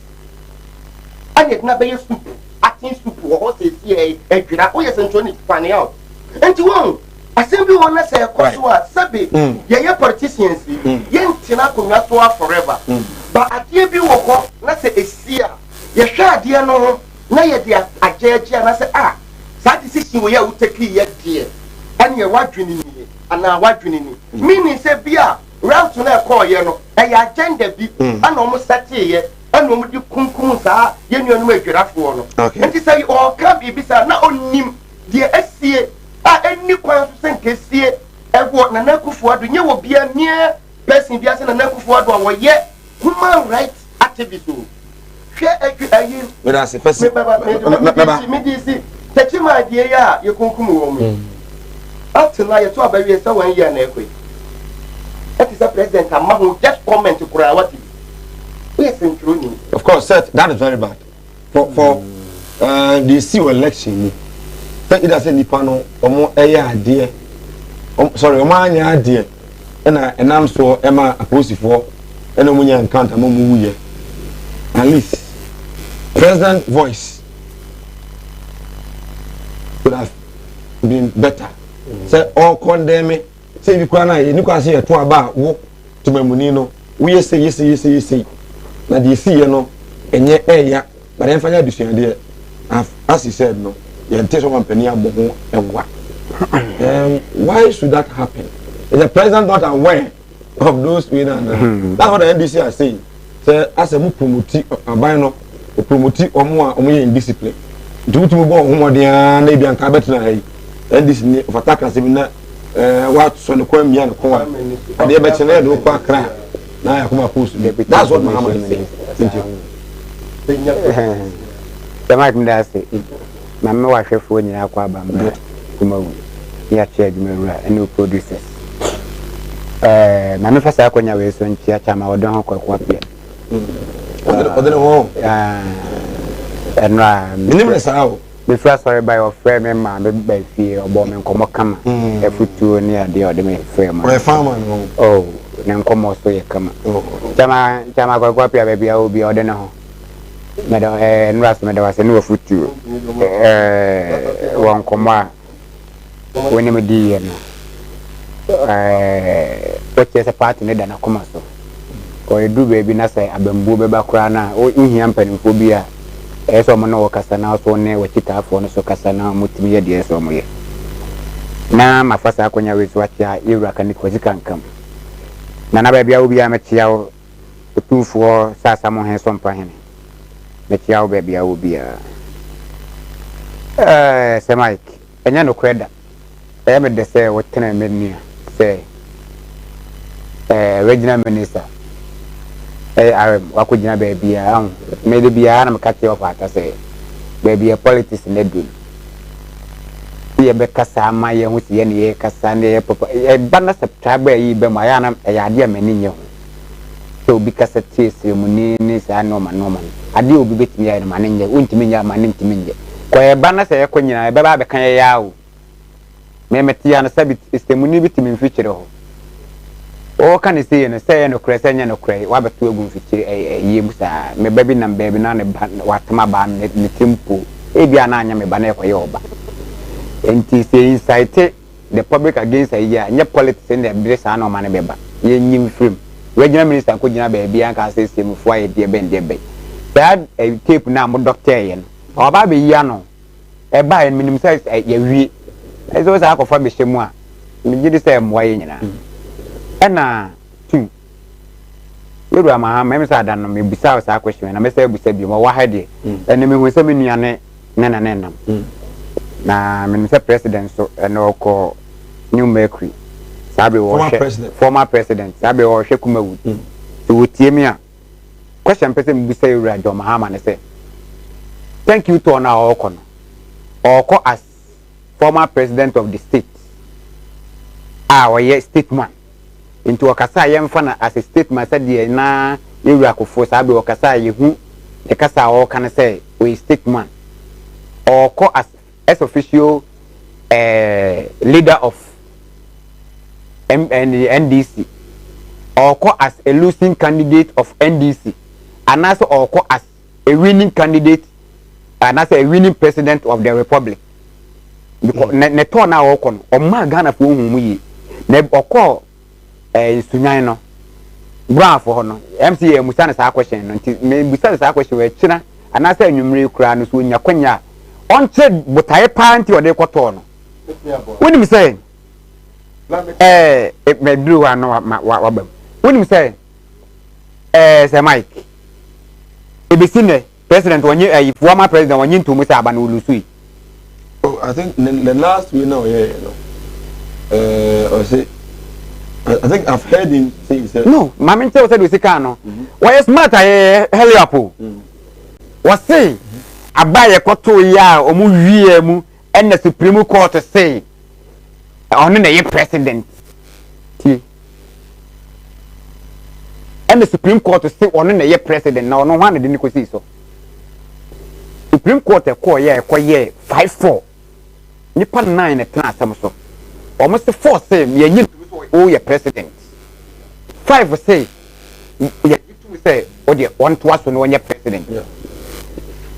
and it na be soup acting soup wo say see e dwira wo ye sentoni fan out enti won asem bi wona say koso a sabe ye politicians ye ntina konwa so forever but adie bi wo ko na say esia ye hwa adie no ho na ye de ajeje na say that decision we are taking yet here and ye wadwini ni ana wadwini ni meaning say bia round to na call ye no ɛyɛ agenda bi ana ɔmo sɛte yɛ ana ɔmo di kunkun saa yɛ nua no adwirafoɔ no nti sɛ ɔka biribi saa na onim deɛ asie a ɛni kwan so sɛ nkesie ɛwɔ Nana Akufo-Addo nye wɔ bia mia person bia sɛ Nana Akufo-Addo a wɔyɛ human rights activist o hwɛ ayi weda se person me di si tachima adie ya ye kunkum wo mu atila ye to abawie sɛ 1 year na ekwe that is a president amahu just comment kura what yes introni of course sir, that is very bad for the CEO election say it say nipa no omo ɛyɛ adie sorry omo anya adie na enam so ema aposifo ena omo nya encounter mo mu wuye at least president voice could have been better say all condemn me say bi kwa na ye ni kwa say eto aba wo tumamuni no wo yesi na de si ye no enye eya but en fanya dusuade as he said no ye nte so company abo ho ewa why should that happen? Is the president not aware of those winners? That's what the NDC are saying. Say as a promote aban no promote omo in discipline do to go homo dia na bia nka betina hai NDC ni of attack as na what so no kwamia no kwa ade be chene do kwa kra na ya kuma post that's what Mama is saying. Thank you. The mic me say mama wa hwefo nyina kwa bamba Kumawood ya chair adwumawura and producers mama fa sa akonya we so ntia chama odon ho kwakwa pia odene ho enra minimum sao me fra sorry by your friend me ma me ba fie obo me nkomo kama efutuo ni ade ode me friend ma we farmer no oh ne nkomo so ye kama chama kwakwa pia ba bia obi ode ne ho me do enra so me do wase no efutuo won komo a woni me di ye no what is a part ne da na koma so ko edu baby na say abambu be ba kura na o nhia mpanimfo bi a eso mo no kasa na so ne wakitaafo no so kasa na mutimi ye de eso mo ye na mafasa akonya wezu atia ewura kan ko zikankam na ba bia obi a metia o tufo sasa mo hen so mpa hen metia o ba bia obi a se Mike enya no kweda me de say wotena menia say regional minister wakujina baby a me bia na mekate of ata say baby politics na dun ye be kasa ma ye hu ye ne ye kasa ne ye papa e bana subscriber yi be ma ya na ya ade amani nye ho so bi kasa tese mu ni sa no ma ade obi betimi ya ma ne nye untimi nya ma ne ntimi nye ko e bana say ye konyina e be ba be kan ye yawo me metia na sabi istemuni bitimi mfikyire ho o kan say no say no kure senya no kure wa beto egu mfikyire ye busa me baby na baby na ne watama ba ne tempo e bia na anya me ba na ekoye oba enti say incite the public against a year nya politics in the place ana o ma ne beba ye nyim film regional minister ko gina baby an ka say stemfo aye de be that tape na mo doctor ye no oba be yi ano e ba ye minim say ye wi ezo sa akọfa be hyemu a me gidi say mo aye nyina ena tu weru ama me say adan no me bisa sa question na me say bisa bi mo wa ha de ena me hu say me nuane nenam na me say president so ena oko new mercury sabe wo former president sabe wo hwe Kumawood so wotie me a question person me bisa weru adom Mahama ne say thank you to ona oko no oko as former president of the state we statement into okasa yemfa as a statement said the na ewura kofo sabe okasa yehu e kasa o kan say we statement or co as official leader of NDC or co as a losing candidate of NDC and also or co as a winning candidate and as a winning president of the republic because ne to na wo kon o ma Ghana fo hu yi ne okọ sunyan no bra fo ho no MCA musa na sa question no nti me musa sa question we kina ana sa anwumre kura no so nya kwanya onche botae pa nti ode kwoto no woni mi say me dru wa no wa bam woni mi say Sir Mike. Ebisine president when you former president when you to Mr. Abanulusui. Oh, I think the last we know, yeah, you know. I think I've heard him say he said. No, Mamma said we can no. Why smart I heliapo? Was say I buy a koto ya or mu and the Supreme Court say on the president. And the Supreme Court say on the president now no one didn't see so. Supreme Court a 5-4. Nipa 9 at Nasamoso. Almost 4 say you oh your president. 5 say you say oh the 1 to us when you're president. Yeah.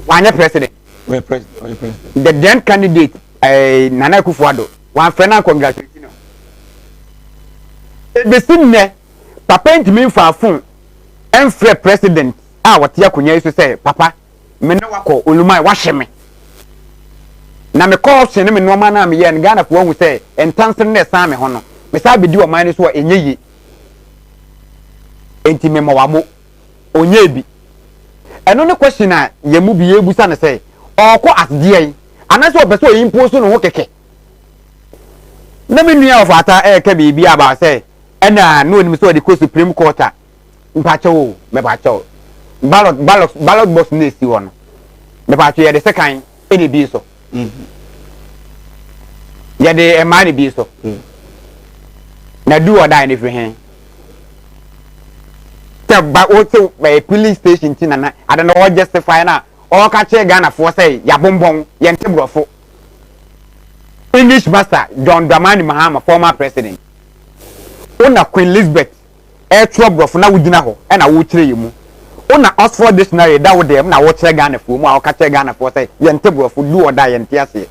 One your president. We're president. The then candidate Nana Kufuado. One friend congratulations. The same papa ntimi fa phone enfre president what ya kunya iso say papa me na wako olumai wa hye me na me call se ne me no ma na me ye Ghana fo hu say entanse ne sa me ho no me sa bedi o man ni so enye yi enti me wa mo onye bi eno ne question a ye mu bi ye busa ne say okọ asdie anase obeso yimpo so no ho keke na me nua of ata ka bibi aba say ena no ni so the Supreme Court mpacho me pacho ballot box na esi wono me pacho ye the second eni bi so ye the emani bi so na do or die ni free hen te ba o to police station tin na I don't know what justify na o ka che Ghana for say ya bombon ye ntebrofo English master John Dramani Mahama former president Ona Queen Elizabeth trouble na wudina ho na wo kire yimu Ona Oxford dictionary da wo dem na wo kire Ghana fo mu a wo ka kire Ghana fo say ye ntebrofo do or die ye ntiase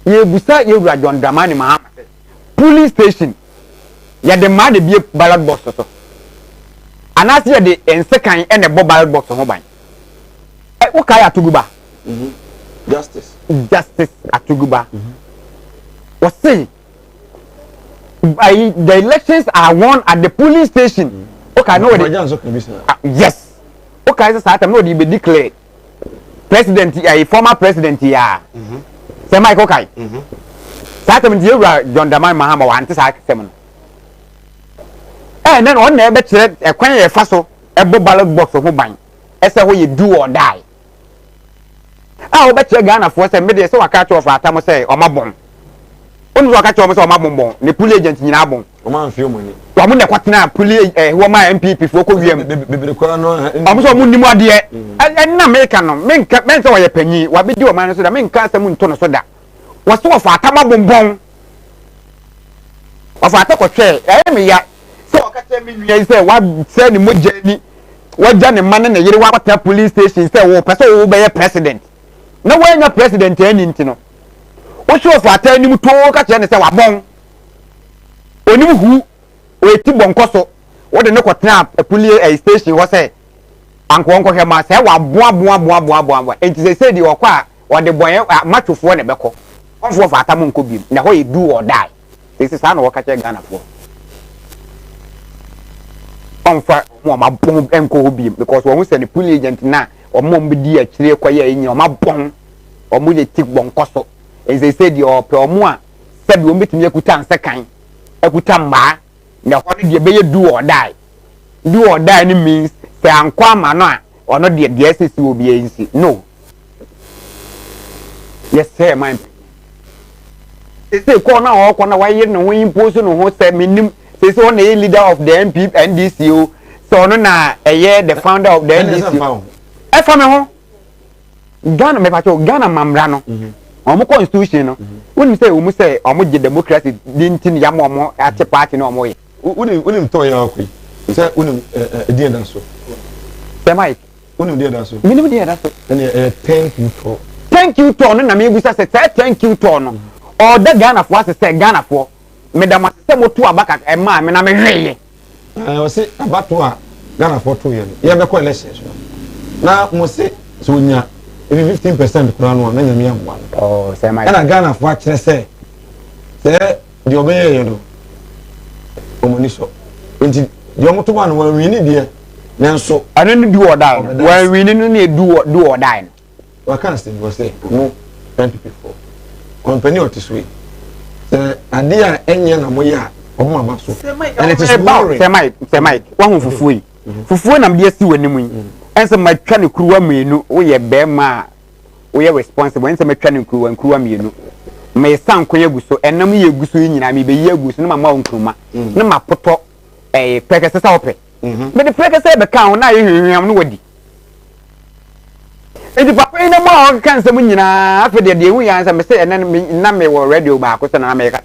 ye busa ye wura John Dramani Mahama police station ye de ma de bie ballot box so anase ye de ensekan na bo ballot box ho ban wo kai atuguba Justice atuguba was say the elections are won at the polling station. Okay, no. Yes. Okay, so that no, they be declared president. Former president here. Say Mike, okay. That means you are John Dramani Mahama want to say something. And then on there, bet a coin a faso a ballot box of mobile. That's how you do or die. I bet you Ghana for some media so I catch off at time say or my bomb. Onu zo ka che o so ma bombon ne police agent nyina bon o ma nfio money wa mu ne kwatena police wo ma MPP fo ko wiem bebere kwa no o so mu nimu ade na America no menka men se wo ye panyi wa be di o man so da menka asem nto no so da wo so wo fa atama bombon wo fa atako hwe me ya so o ka che me nua se wa se ni moja ni wa ja ne man na yire wa kwata police station se wo pese wo be ye president na wo nya president ani ntino o so for atani mu to ka che ne se wa bon onim hu o ti bon koso wo de ne kwotena police station wo se anko nko hema se wa boa enti se di okwa a wo de bon matwofo ne beko onfo fa atamu nko bim na ho ye do or die this is na wo ka che Ghana fo onfa mo ma bon enko bim because wo se ne police agent na o mo mbidi a kire kwaye enyi o ma bon o mo ye tik bon koso as they said your promo said we meet me kuta ansekan ekuta mba na ho de be do or die ni means say ankwa ma no a ono de SSC obi ensi no yes sir my say ko na o na waye no ho impose no ho say minim say so na leader of the MP NDCO so no na the founder of the NDCO e fa me ho Ghana me pacho Ghana mamra no omo constitution no woni say omo je democracy dintin yam omo ate party no omo ye woni to ya akwi say woni edin da so say Mike woni edin da so minimum edin da so thank you to no na me busa say thank you to no o da Ghana for say Ghana for me da ma say moto abaka e ma me na me hweye o say abato a Ghana for to ye be ko elections na mo say so nya even 15% kura no na nyame amwa oh say my na Ghana for akere say di obeye ye no omoni so enti di omoto ba no wa wini die nanso ano no do or die when we no do or die what can say go say no 20 people company otiswe ade a enye na moya omo aba so and it is boring say Mike wa hu fufuo yi fufuo na me asi wanimu yi ense matwa ne kuruwa mienu wo ye bema wo ye responsible ense matwa ne kuruwa mienu me san koye guso enam ye guso yi nyina me be ye guso ne mama onkruma ne mapoto prekese sa ope me de prekese be kan na ye hwehwam no wadi edi papa ina mo kan se nyina afa de hu ya me se na me wo radio ba ko se na me ka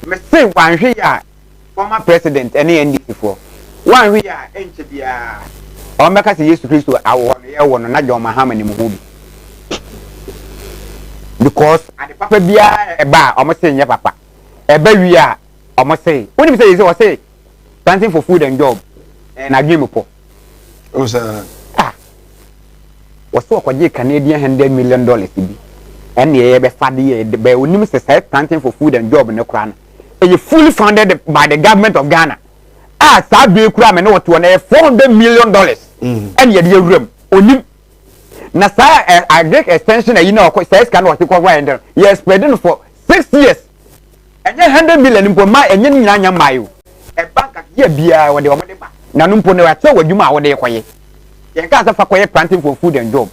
me se wanhwe ya former president ene NDC for wanhwe ya enche bia o me ka se Yesu Kristo awo no ye wo no na John Mahama ni mu bi because ade papa bia eba o mo se nya papa eba wi a o mo se woni me say o say planting for food and job na dream po o sa waso kwaje Canadian $100 million bi ene ye be fade ye be onim se say planting for food and job ne kura no e fully funded by the government of Ghana sa be kura me no to na $400 million ene ye de awuram onim na sa agric extension ayi na okọ say scan what ko why yes spreading for 6 years enye $100 million mpo ma enye nyina nya mayo e bank ye bia wo de wo de ba na no mpo na wa che wadwuma wo de koye yen ka sa fa koye planting for food and job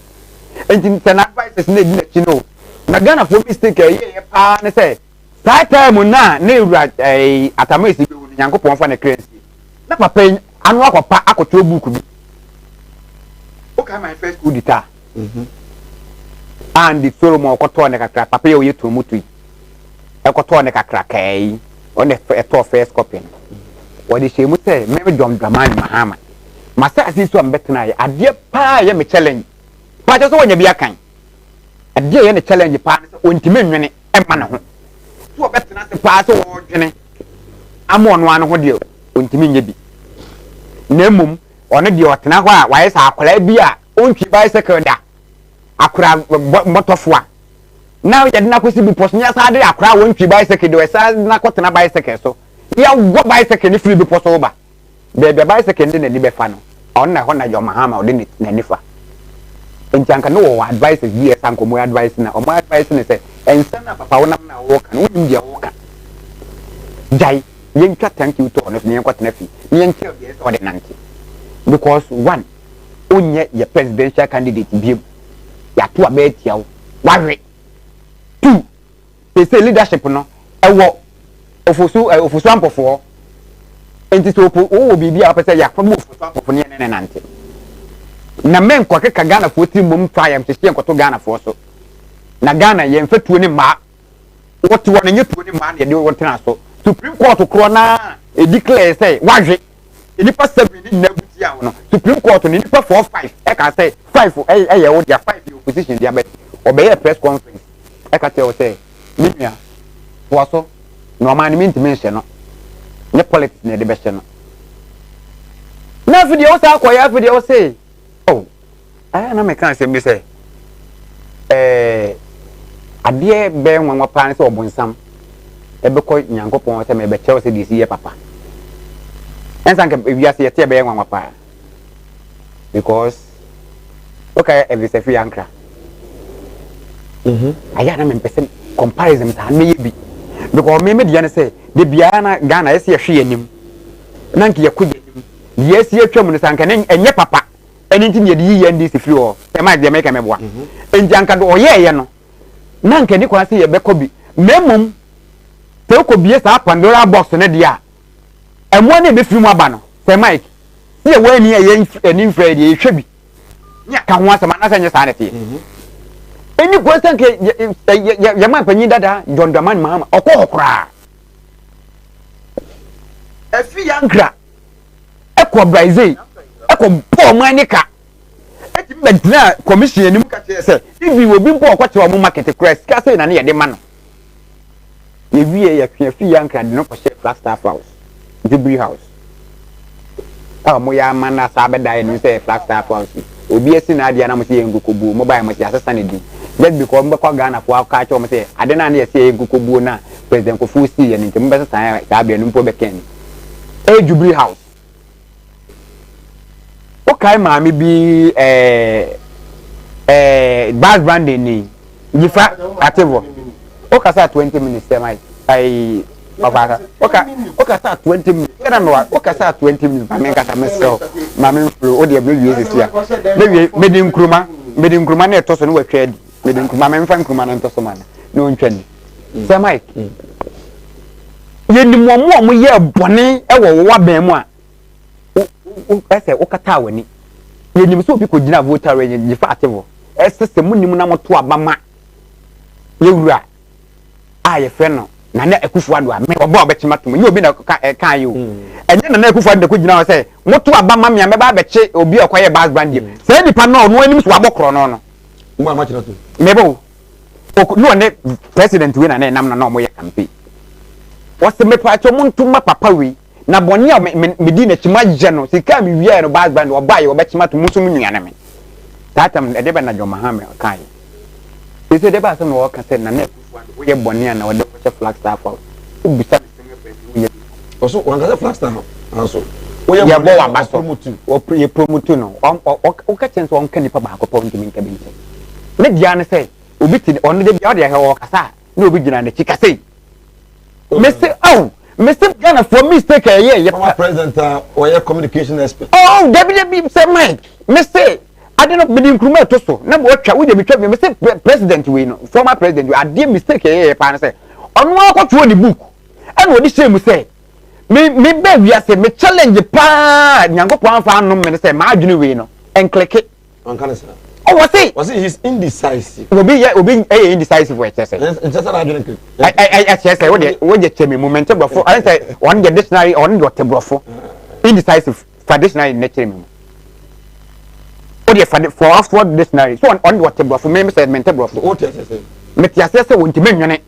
enti na advices na di na chino na Ghana for mistake ye pa ne say that time na ewura atamesi be woni Nyankopon fa na currency na papa anu akopa akoto book bi okay my first school dita and the Solomon okoto ne kakra papa ye oye to mutu ekoto ne kakra kai on e to first copy what is shemu say me John Dramani Mahama masa asiso ambetena ya ade pa ye me challenge pa je so wonya bia kan ade ye ne challenge pa ne ontime nwene e ma ne ho so obetena se pa so wo dwene amo no an ho de ontime nya bi na mum ono de otena ho a waye sa akora bi a ontwi bicycle da akora motofoa na ye de na kwesi bi poso sa de akora wontwi bicycle de sa na kotena bicycle so ya go bicycle ni free bi poso ba bebe bicycle ndi na ni be fa no on na ho na John Mahama o de na nifa enjanka no wo advice bi esanko mo advice na o mo advice ne say ensa na papa wona na wo kan wo ndi wo kan dai yen twa thank you to no yen kwatena fi yen tell bi so de nanti because one onye ye presidential candidate bi ya to abetia wo wawe two they say leadership no ewo ofusu ampofo enti so o bibia apese ya fa mo ofusu ampofo ne nanti na men kwa keka Ghana fo ti mum fa yam se nkoto Ghana fo so na Ghana ye mfatuo ne ma wote wona nyetuo ne ma na de wotena so Supreme Court kro na e declare say wahwe enipa 7 ni na buti a no Supreme Court ni nipa 4 5 e ka say 5 ye wo dia 5 the opposition dia bet obey press conference e ka tell say minua wo so no man mi ntime no ne politics ne de be no na fi de o sa akoya fi de o say oh na me kan say me say ade be nwanwa pa ne say obunsam ebe ko Nyankopon say me be chew say disi ye papa ensan ke wiase ye te be nwanwa pa because okay every free ankra aya na me pese comparison ta me ye bi because me dia ne say de bia na Ghana ese ye hwe anim na nke ye ko anim de ese ye twam ne sanka ne enye papa eni nti ne de yi NDC free o e ma de make me boa enti anka do oyeye no na nke ni kwa se ye be ko bi memum te ko bie sa Pandora box ne dia emo ne be free mu aba no se Mike se we ni ye eni free de ye hwe bi nya ka ho asema na se nye sa ne te eni ko se nke ye ma panyi dada John Dramani Mahama okokora efi yankra eko Brazil eko bo manika eti bedina commission enim ka che se ibi obi mpo okwache o market crest ka se na ne ye de ma no ye wie ya twa fi yankra de no ko share Flagstaff House Jubilee House mo ya mana sa bedai no se Flagstaff House obi esi na adia na mo se ye ngukobu mobile mo se asesa ne di just because mbe kwa Ghana for ka cho mo se ade na ye se ye ngukobu na president ko fusi ye nti mbe se san ya abia no mpo be ken Jubilee House okay maami bi bad branding ni gifa atevo okay sa 20 minutes mai ai papa okay sa 20 minutes kana no okay sa 20 minutes maami kasa mesro maami o de be wie sisia be medi nkruma na etoso no watwa di medi nkruma maami fa nkruma na etoso mana no ntwani se mai yeni mo ye bone e wo wa ban mu a ese o kata wani yeni so bi ko gina voter re ni fa atevo ese se munim na moto abama yewura aye fe no na na ekufu ado a me obo obetima to me obi na kan yo enye na ekufu ado ko gina se moto abama me me ba beche obi okoye bas brand se nipa no no anim so abokro no mo ma chira to mebo no ne president we na na nam na no mo ye campaign wase me pa cho muntuma papa we na boni a me di na chima je no sika me wiye no bas brand obaye obechima to musu nuane me tatam e de be na jo mahame kai ese de ba se no wo ka se na na wo ye boni a na wo de ko flag star for ubisa me oso wanga flag star also wo ye bo wa ba so wo ye promote no o ka chen so on kan nipa ba ko pon timi nka bi ne dia ne se obi ti on de bia o de he wo kasa na obi gina na chika sei Mr. Ghana for mistake former president or your communication expert. Oh, Debbie say Mike. Mr. I don't know be increment to so. Na what we dey betray Mr. President we no former president we ade mistake pan say. Onu akotwo the book. And what this say say. Me be we say me challenge pa nyankopon fa no me say ma adwene we no. En click it. On can say. Oh, was it he's indecisive? Obi indecisive for say. Just adwene. I say what you tell me momentum before. I say on the dictionary on what brofo. Indecisive for dictionary nature me. What you for Oxford dictionary. So on what brofo me say mental brofo. What you say? Me tia say won ti menwene.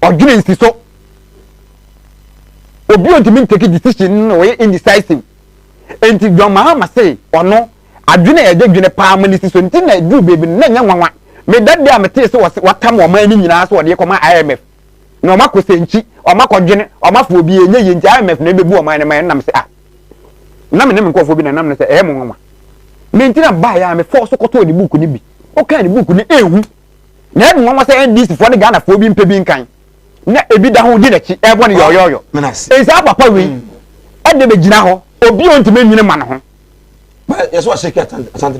Odwene nsi so. Obi on ti me take decision no we indecisive. Enti John Mahama say ono adwene e dwene pa amani si so nti na du baby na nya nwanwa me dade a mete se watam o man ni nyina so de koma IMF na o mako senchi o mako dwene o mafo obi enye ye nti IMF na bebu o man na nam se na me nkofo bi na nam se mo nwanwa me nti na ba ya me force koto di book ni bi o kan di book ni ehu na e nwanwa se NDC fo ne Ghana fo bi mpe bi nkan na ebi da ho di na chi e bo ne yoyoyo e sa papa wi e de be gina ho obi o nti me nwine ma no ho. But yes, what shake at Santa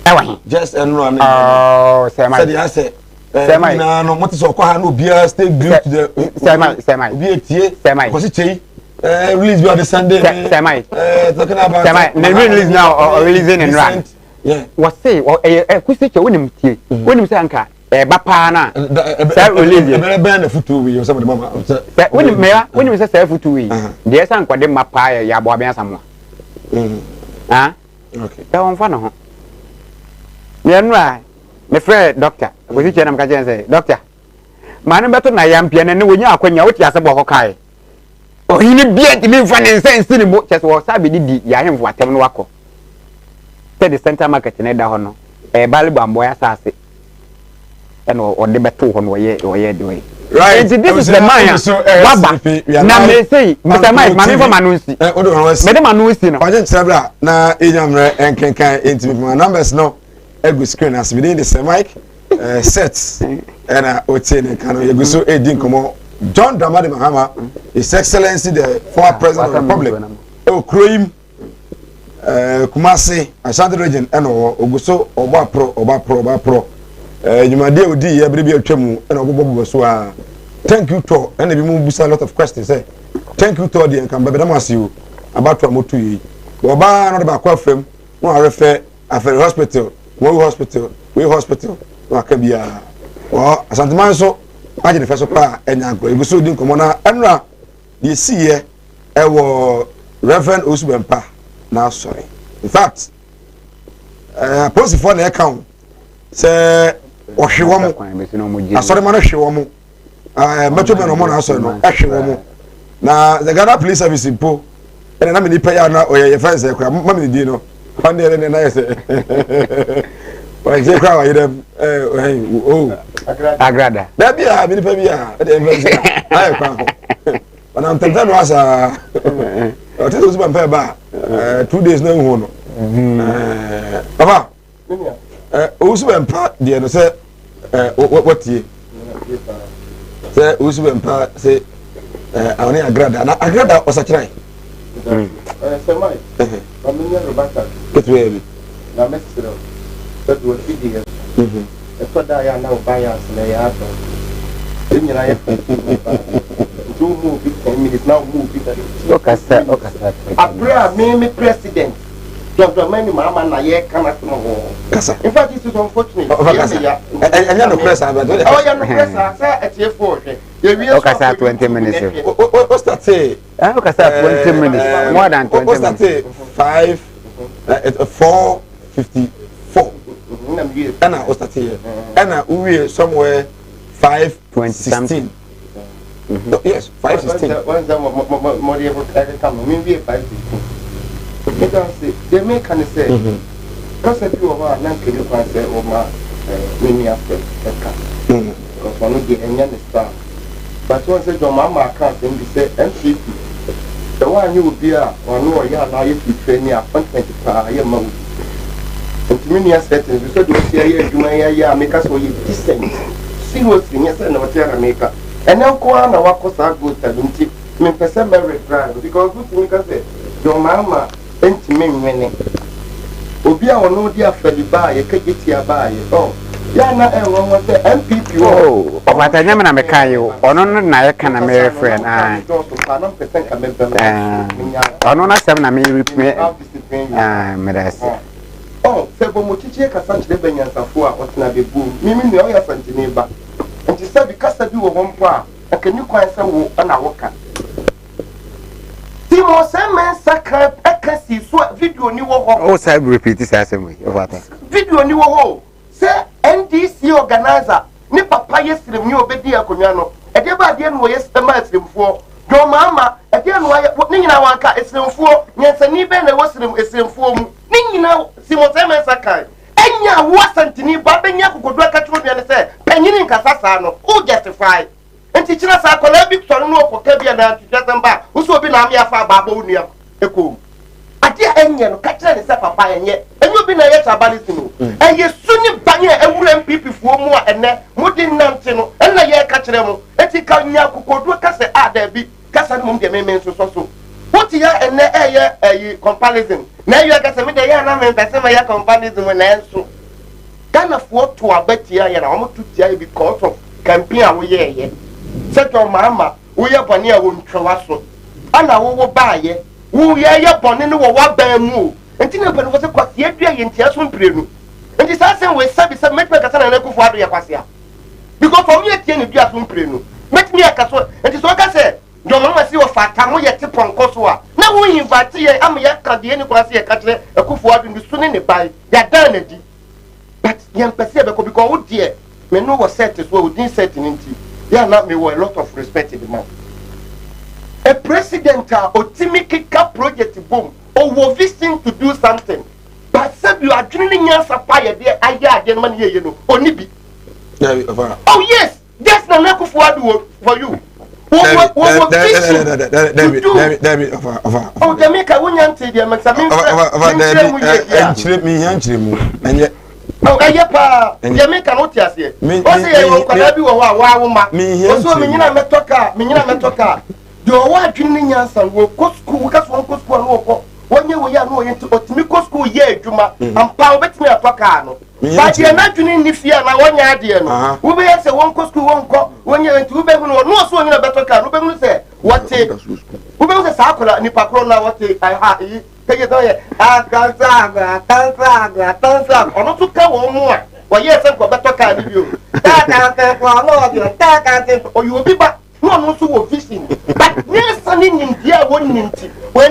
Ewa. Just and no, oh, say my. Say my. No, what is your no beer stay glued to the. Say my. Be a tea. Say my. Because it's release you on the Sunday. Say my. Talking about. Say my. The release now or releasing and run. Yeah. What say? Or a question when him tea. When him say anka. Bapa na. Say release. Burn the foot we or some of the mama. When him say foot we. There say anka dem mapa ya bo abian samwa. Ah. Okay. That one fun ho. Me nwa me friend doctor. We see chenam ka chen say doctor. Man beto na yam pia na ne wonya akwanya wo ti ase bo kai. O hini bia ti me fa ne sense ni mo chese wo sabe di ya hemfo atem no wako. Te the center market ne da ho no. Bali bambo ya sase. And o de beto ho no ye de way. Right. This is the man. Baba. Na me say, Mr. Mike, mami for manusi. Me de manusi no. Waje tsabra na enyamre enkenkan intimi my numbers no egu screen as within the mic sets and otin kan egu so edin komo John Dramani Mahama, His Excellency the former President of the Republic. Okroim Kumasi Ashanti region eno oguso oba pro Jumade odi ye bere bi atwam ena obobo so a thank you to ena bi mu busa a lot of questions say thank you to the kan bebe damasi o about amotu yi oba no de ba kwa fam no arefe afere hospital we hospital no akabia o Ashanti man so aje de feso pa enya agro eguso di nkomo na enra de siye ewo Reverend Osubempa na sorry in fact policy for na account say ohwewom asori ma no hwewom meto me no mo na asori no ehwewom na the Ghana Police Service impo ene na me ni paya na oye fence e kwa ma me di no pande ene na yese wa je kwa wa yedem agrada da bia me ni pa bia e de fence ai kwa ho na ntenta no asa o te so ba ba 2 days na hu no Papa, also empire, dear, say, what ye say, also empire, say, I only agrada was a try. Get ready. Now, Mr. That was video. That's what I am now by us and I have. Then I have 2 movies, 10 minutes now moving. Okay, sir. A prayer, me president. Dr. Many Mamma and I cannot know. In fact, it is unfortunate. And you're no press, but oh, you're no press, at your 40. Okay, sir, 20 minutes. What's that say? Okay, sir, 20 minutes. More than 20 minutes. What's that say? 4:54. And I was that here. And we are somewhere 5:16. Yes, 5:16. Once more able to come, maybe 5:16. They make can say, because if you are not going to say, oh, my, many after a car. Because one of the Indian star. But once your mamma can't then be said, MCP. The one you will be a or no, you are now if you train your appointment to your mouth. And to many settings, because you say, you may make us for you decent. Seriously, yes, and whatever maker. And now, Kwana, what was our good talent? Me person very proud because good to make us say, your mamma. Enti menwene obi a ono dia fali ba ye kageti aba ye oh ya na enwo mo se MPP oh obata nyama na meka yo ono no na ye kana me friend ono na sem na me replay medase oh se bo mo chichi ka sa chire banyansafo a otena bebu mimi ne o ya santini ba enti se bi kasa bi wo hompo a akani kwan se wo na woka Timo Semen Saka Ekasi so video ni wo ho. Oh, say repeat this assembly. Video ni wo ho. Say NDC organizer ni papa yesrem ni obedi akonwa no. E de ba de no yesema esremfo. Do mama e de no ni nyina wanka esremfo nyensani be na wosrem esremfo mu. Ni nyina Timo Semen Saka. Enya wo santini ba benya kokodo akatro bia ne say panyini nkasasa no. O justify Enti chira sa kola bi so no okoka bia na twetamba uso obi na amia fa baba onua eko ade enye no ka kira ne se papa enye enye obi na ye chabalisi no eye suni banye ewura MPP fuo mu a ene mudi nante no ena ye ka kire mu eti ka nya kokodu ka se ada bi ka sa no de meme so wuti ya ene eye comparison na ye ka se me de ya na me pese me ya comparison na enso kana fuo to abatia ye na omo tutia because of campaign a wo ye Set your mama, we are bonny a wound trawasso. And I will buy ye. Who ye bonny no what bear move. And Tina was a quite yet in Tiasun Prenu. And this assassin will service a make a son and for the Apasia. Because for me, Tian Tiasun Prenu. Make me a castle, and it's what I said. Your mamma see what fat time yet tip on Kosua. Now we invite ye, I'm yet cut the any quasi a catcher, a kufu in the soon in by ya done. But young Pacific because, oh dear, me know was set as well within setting into. Yeah, not me with a lot of respect in the man. A president or Timmy Kika project boom or was visiting to do something. But said you are drilling your supply there, I got the money, you know, only be. Oh, yes, that's the knuckle for you. What oh, Jamaica, we can't say the Maxamin. Oh, ayapa, Jamaica not yet. What's the Kanabi or Wawuma? Also, Minina Metoka. Your wife drinking Yansan will go school, because one could school. 1 year we are no into Otimico school, yeah, Juma, and Power bet me a Tocano. But you're not drinking if you are now 1 year, dear. Who may say one could school won't go 1 year into Uber, no so in a better car. Who say, what take? Who knows a circle and Nipacrona, what take I had. Take it away. Tansaga. Or not to come on more. Well, yes, I've got better kind of you. Or you will be back. No, so fishing. But yes, I in India, when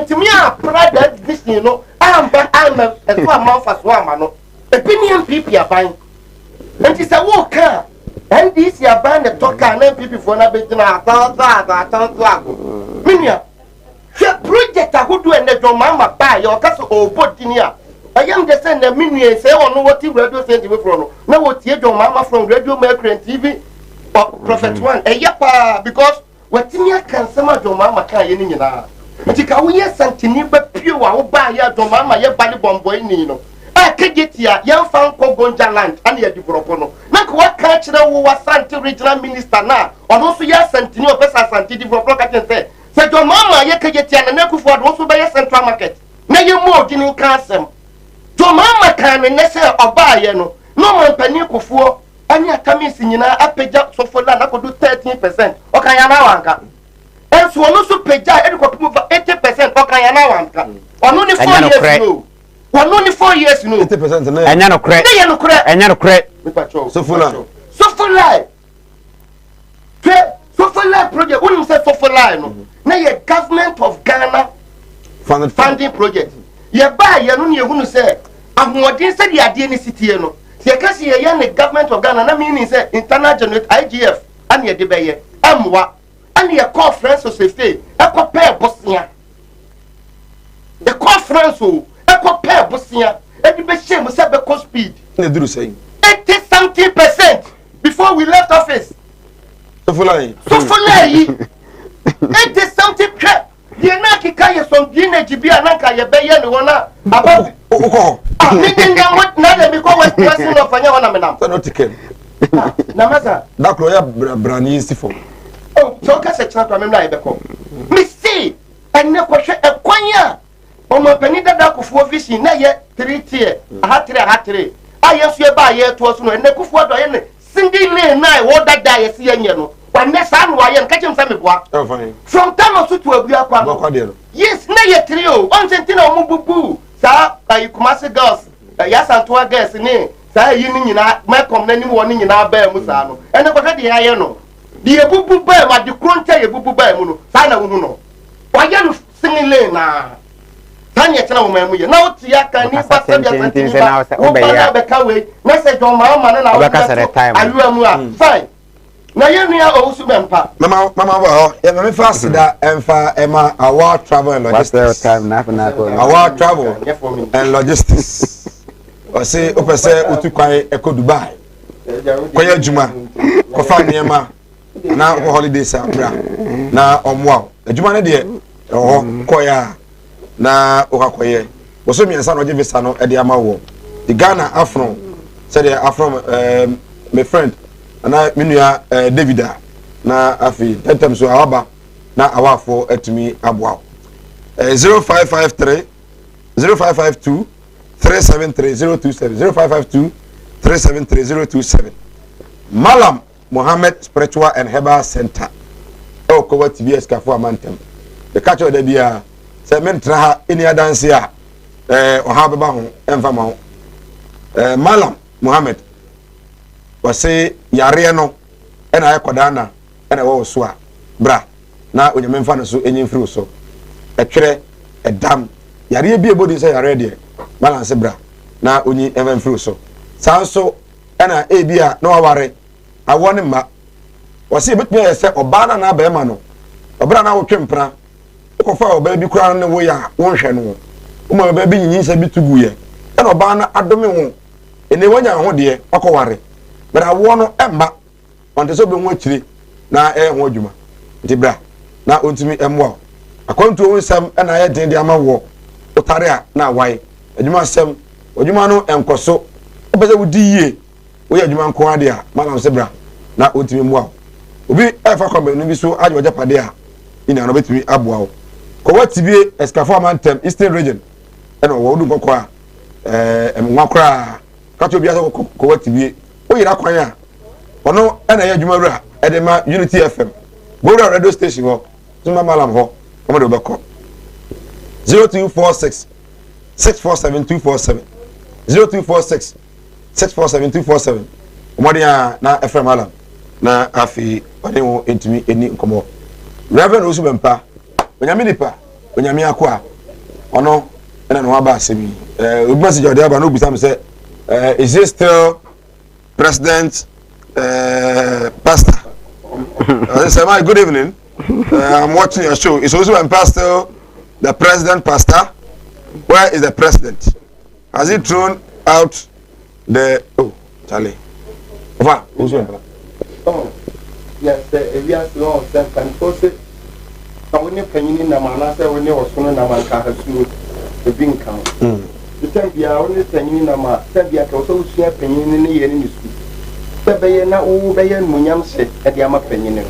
to me, I private fishing, you know, I'm a month as one, opinion people are buying. And it's a walker. And this year, buying the talker and people for not being a thousand. The project I would do and the mama buy your castle or boat in here. I am the same the minion say on what you radio sent you from. Now what your mama from Radio Mercury and TV or Prophet One. A yapa because what Timia can summon your mama can you know. Tika we santini be pure wa ba ya do mama ye bali bombo ni no. A kegetia ye fan ko gonja land and ye develop no. Na ko wa ka kire wo wa santi regional minister na ono so ye santini o pesa santi develop ka ken se do mama ye kegetia na ku for do so be ye central market. Na ye mo gini kansem. Do mama kan ne se oba ye no. No man pani kufuo ani akamisi nyina apagya sofola na kodu 13%. O kan ya na wanka. Enso ono so pagya e ko pum 80% o kan ya na wanka. Ono ni 4 years no. Ono ni 4 years no. 80% na. Enya no kre. Enya no kre. Sofola. Sofola. Sofola project. Wonu say sofola no. Na ye government of Ghana funding project. Ye ba ye no ne ehunu say ahoodin say the ade ni sitie no. Se kasi ye ya ne government of Ghana na meaning say internal generate IGF and ye de beye amwa and ye conference so say e ko pay bosia the conference o e ko pay bosia e di be shame say be co speed na duru say 80% before we left office so fulai 80% ye na kika ye som di na jibi ananka ye be ye ne wona aba o Nigga, what not because person of Fanya Menam. not ticket. Namasa. That lawyer Brani for. Oh, so can say Chapter Member. Miss C. And no question a quanya. Oh, my penita dark of 4 fishing, not yet 3 tier. A hat 3. I yes, you buy here to us, and Neku for the Cindy Lane, I what that die, see, and you know. When next time, why and catch him some work. Oh, fine. From time or two to a blue. Yes, nay a trio, 1 centino mubu. Sa ay Kumasi girls ya santua girls ni sa yini nyina ma kom na nim woni nyina ba mu sa no ene ko de ya ye no de ebubu ba ma de kronta ebubu ba mu no sa na hu no wa ye no singile na tan ye tena wo ma mu ye na oti ya kan ni pa sa bia santi ba wo ba na be ka we message on ma ma na wo alu mu a fine na ye nua o su bempa mama ba ya me fast da emfa ema our travel and logistics our travel and logistics o say o pese otu kwan eko Dubai koya juma ko fa niema na ko holiday sa bra na omwa adwuma ne de o koya na o ka koye wo so miensa no je visa no e de ama wo the Ghana afro say the afro my friend na minua Davida na afi tentem so awaba na awafo atumi aboa 0553 0552 373027 0552 373027 Malam Mohammed Spiritual and Herbal Center o ko wati bi eskafo amantem the catch of the bia say mentra ha eni adanse a o ha beba ho emfa ma ho Malam Mohammed wase yare no ena ayekoda na ena wo so a bra na onyamemfa no so enyimfiri so etwere edam yare bi ebodi say yare de balance bra na onyi emfiri so sanso ena ebia na waware awone ma wase betumi yese obana na ba ema no obra na wo twempra kofa oba bi kura ne wo ya wo hwe no uma ba bi nyinsa bi tuguye ena obana adome ho ene wanya ho de akoware bra wo no emba onte so be ho akire na ho adwuma ntibra na ontumi emwa akwantu wo nsam na ye den de ama wo otare a na wai adwuma sem adwuma no enkoso obese wudi yie wo ye adwuma nko ade a malam sebra na ontumi mwa obi efa kwamba no bi so aje oja pade a ina no betumi aboa wo ko watibie escafo amantem eastern region ena wo du kokko a emwa kra ka to bi aso ko watibie o yira kwan a ono ena ye adwuma wura edema Unity FM Bora radio station ho tuma malam ho omo do beko 0246 647247 0246 647247 omo dia na FM malam na afi ode wo entimi eni nkomo Reverend Osubempa onyame nipa onyame akwa ono ena no aba asemi obi message ode aba no bisa me say is this still President Pastor? I say, my good evening. I'm watching your show. Is Osubempa still the President Pastor? Where is the President? Has he thrown out the Charlie? Over Osubempa. Oh, yes, yes, no, can post it. na wone panyin na mana sɛ wone ɔsono na manka hasuo ebi nka bitan bia wone panyin na ma tabia ka so usua panyin ne yɛ ne su bɛbɛyɛ na wo bɛyɛ munyam hye ɛde ama panyin no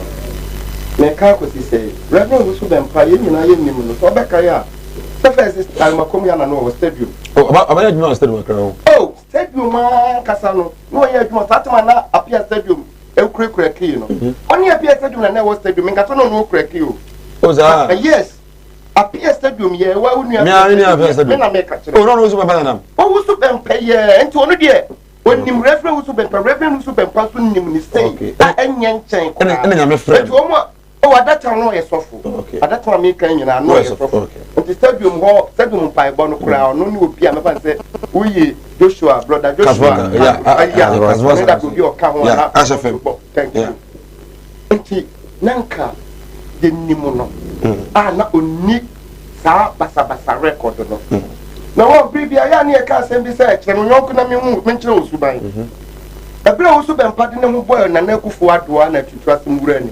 me ka ko si sɛ reverend wo so bɛmpa yɛ nyina yɛ nim no so bɛka ya sɛ first almakom ya na no stadium abaya dwuma stadium akra stadium kasa no no yɛ adwuma tatama na apia stadium ekure key no oni apia stadium na wo stadium nka to no kure key oza yes apia stadium ye wa unu apia stadium na me ka kire no wo so bempa na o wo so bempa ye enti ono de onim referee wo so bempa so nim ni stay enye nchen ko na nya me friend o adata no ye sofo adata me kan nyina no ye sofo enti stadium ho stadium pai bo no kura ono ni obi a me fan se uyi Joshua brother Joshua that could be a come thank you enti nanka de nimuno na oni sa basa record no na wo bibia ya na e ka asem bi say kire no yonko na me hu me kire osuban ebere osuban pade ne ho boy na na kufu adoa na tutu asem wura ni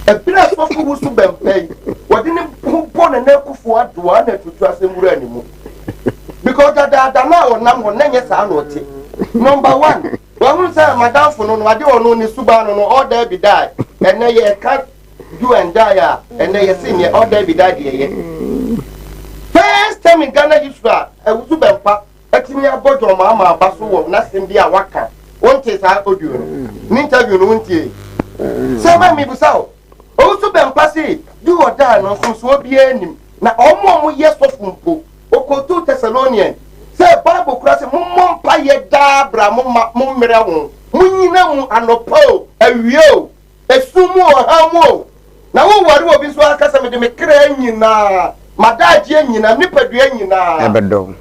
ebere asofu osuban pay wode ne ho bo na na kufu adoa na tutu asem wura ni mu because that na onam ho na nye sa na oti number 1 won say madam fo no ade ono ni suban no order bi die ene ye ka you and die ene ye senior order bi die ye first time in Ghana history e wusu bempa atimi abojo ma abaso wo na sem bi a waka wonte sa audio no ni interview no wonte say ma mi busa o wusu bempa say do or die no so obi anim na omo yesofumpo okotu Thessalonian say Bible kura say mummo mpa ye da bra mum mere ho munyina mu anopo awie esumu ohamu na wo wari obi so akasa me de me kra nyina madaje nyina nipadua nyina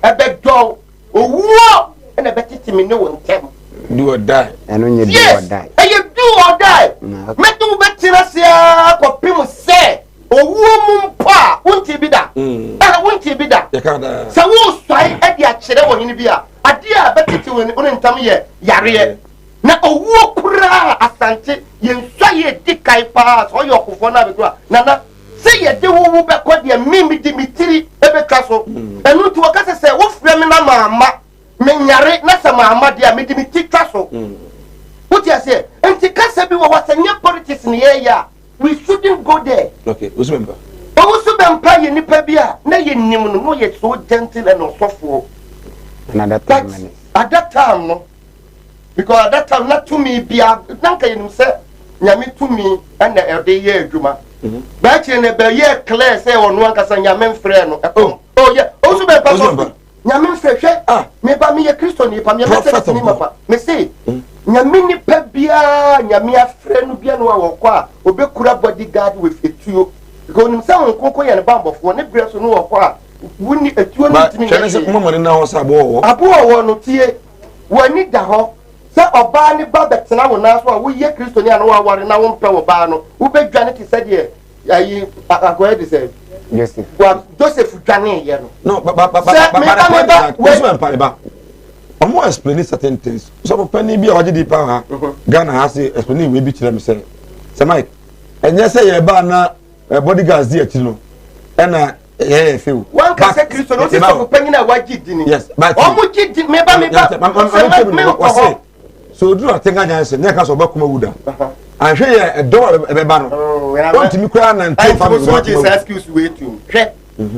ebedo owuo ena betiti me ne wontem do or die eno nye do or die do or die metu betira sia kopim se owuo mu mpa wonti bi da wonti bi da sa wo swai ade a kire wo hini bi a ade a betiti woni ntam ye yare na owuo kura asante yenswa ye dikai pa so yokofo na be na say ye de wo be ko de mimi dimitri ebe kaso enu to kase se wo frɛ me na mama me nyare na sa mama de a me dimitri kaso what you say enti kase bi wo wasanya politics ne ye ya we shouldn't go there okay usumemba ye nipa bi a na ye nim no ye so gentle and osofo at that time no because at that time na to me bia nanka ye nim se nyame to me and e de ye adwuma ba che ne be ye clear say onu ankasa nyame mfrɛ no oh yeah osu be pa so nyame mfrɛ me ba me ye Kristo ni pa me be ni mapa me say nyame ni pa bia nyame afrɛ no bia no wa kɔ a obekura bodyguard with etuo because nim say on konko ye ne bambofo ne bre so no wa kɔ a wuni etuo ni timi ne se kuma mane na ho sa abo no tie wani da ho say oba ni ba betena wo na so a wo ye Kristo ni anu wa ware na wo mpɛ wo ba no wo bedwane ti sɛ de ayi agoye de sɛ Joseph dwane ye no ba omo explain certain things so penny bi a waje di pa ha Ghana ha say explain we bi kire me say Mike enye say ye ba na bodyguards di akiri no na ye feel one can say Kristo no say so penny na waje di ni yes but omo ji di me ba so do not think I say na ka so ba Kumawood ahwe ye edo ebeba no don't mi kura na nti family so just excuse we to hwe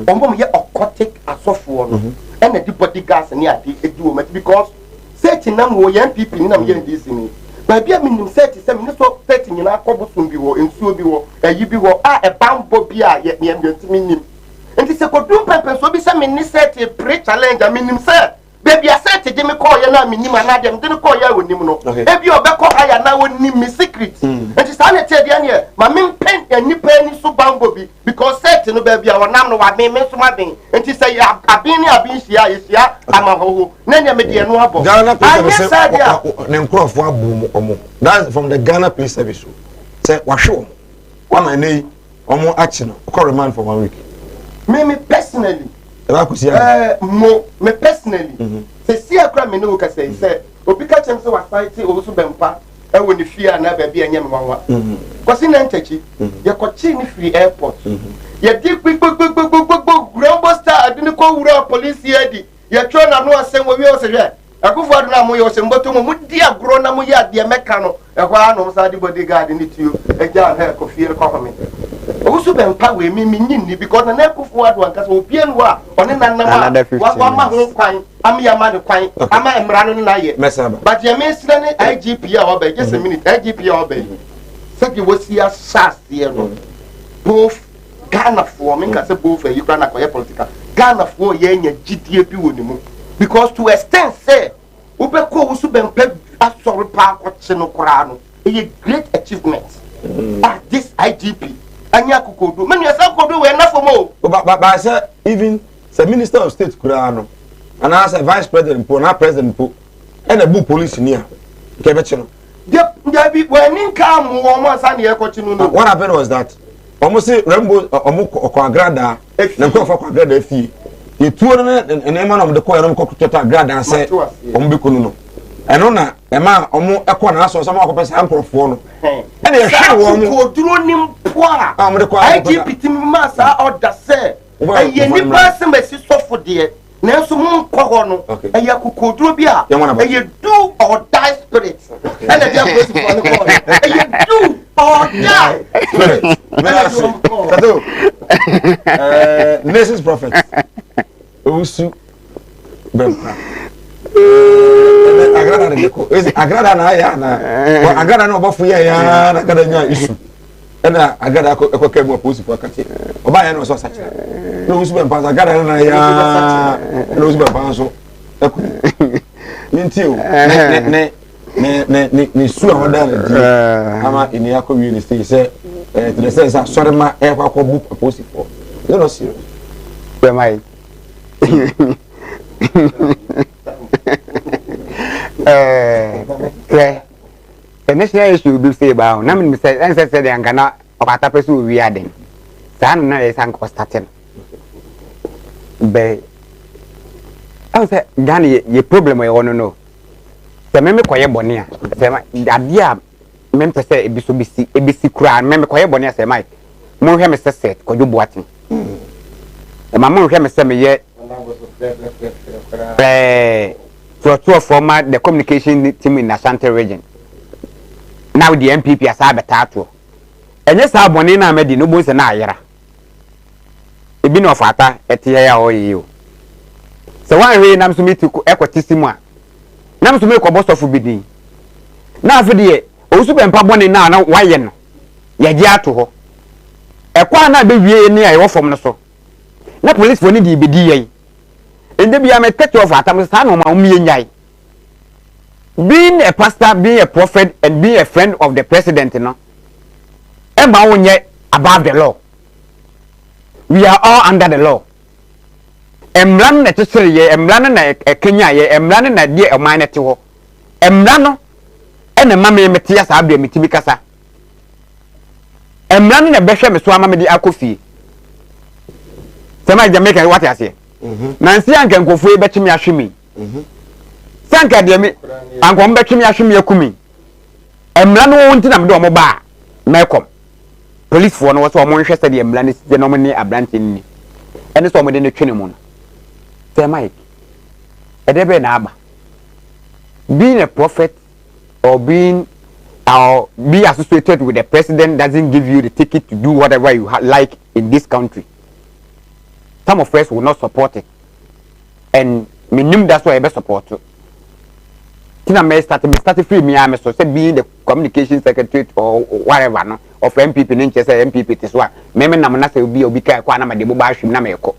omo ye occultic asofo no and the bodyguards ni ade edu o because certain nam wo yan people ni nam ye ndisi ni ba bia minim certain se mi so certain nyina akobosum bi wo ensuo bi wo ayi bi wo a ebambo bi a ye ntimi nim enti se kodum pempe so bi se mi ni certain pre challenge a minim se baby I said to me call you now me nim ana dem didn't call you nim no ebi obekọ haya na woni me secret and it's ana tell dey here ma me pen nipa ni so bambo bi because set no baby I wonam no wa me so ma ben and it's say abin ni abin hia yia amahoho na nya me dey no abo Ghana police service ne nkrofo abu omo that's from the Ghana police service say wahwe one na nei omo achi no call remand for 1 week me personally me personally say see akra me no ka say obi ka chem say wa site o so bempa ewo ni fie na ba bia nyem wanwa kwasi na ntachi ye kochi ni free airport ye di gbogbo Rambo star adini ko wura police ye di ye twa na no asem wo wi o se hwe akufo adu na mo ye o se mboto mo di agro na mo ye ade meka no e kwa no sa di bodyguard ni tio e ja ha ko fie ko me osu be mpa we mi nyin ni because na akufo adu anka so obie no a one na nam wa ma ho kwan am ya ma de kwan ama emra no na ye but ye me sire ni IGP a wa be just a minute IGP a wa be say we see a sas here no both Ghana for me can say both you can acquire political Ghana for ye nya GDP bi woni mu because to extent say we be ko usu be mpe asori pa akwache no kora no a great achievement this IGP anya kokodo me nya say kodo we na for mo but say even the minister of state kora no and as a vice president po na president po and a book police near ke be che no there be when in come wo asa na e ko chi no what happened was that almost say Rambo Okwagrada na ko fa Okwgrada fi ye tuo na man of the coin no ko tota agrada say be kunu no eno na e ma omo ekọ na aso sama akopese ankrofo no e na ye hwe wo mo ko duro ni mpo a IGP tim ma sa order say aye ni pass mesi sofo de na so mo nkọ ho no aye kokoduro bi a aye do or die spirit e na dia ko si for no ko aye do or die spirit Kado nation's prophet Usu Bempa agrada na deko agrada na ya na agrada na obafu ya na kada nya isu na agrada akọ kemu aposi for akati oba ya no so sacha no Usu Bempa agrada na ya no Usu Bempa so minti o ne su a hoda na di ama ini akọ wi ni say to the sense sorry ma e kwa ko book aposi for you know serious where am I the national issue do say about na me say say the angana okata pesu wi aden sa na e san ko starting be I say Ghana ye problem e wono no se me koye bone a se ma ade a me pese ebisi kura me koye bone a se mai mo hwe me set ko jubo atin e ma mo hwe me se me ye to former the communication team in Ashanti region now the MPP as abetato enye sa bone na amedi no bo se na ayera ebi no fata etie ya oyi o se wan hwe nam so meti ekotisimu a nam so me ko bosofu bidin na afide Usu Bempa bone na waye no ye gi ato ho ekwa na be wie ni ayo fom no so na police fo ni di bedi yen ende bia me take off atam sa no ma umie nyai being a pastor, being a prophet and being a friend of the president no emba wonye above the law. We are all under the law. Emran na tsere ye emran na Kenya ye emran na die oman na te ho emran no ene mama meti ya sa abia meti kasa emran na behwe me so amama di akofi sama Jamaica what ase nansi anka nkofo e betimi ahwemi sanka de me ankom betimi ahwemi akumi emran no wonti na me de omoba mekom police for no wo so omo nhwe se de emran si no mo ni abranti ni ene so omo de ne twene mu no say Mike edebe na aba being a prophet or being be associated with the president doesn't give you the ticket to do whatever you like in this country. Some of us will not support it, and minimum that's why I support it. Tina may start free me. I'm so say being the communication secretary or whatever no of MPP in MPP this one. Maybe na mna say be obika kwa na madebo ba hwim na meko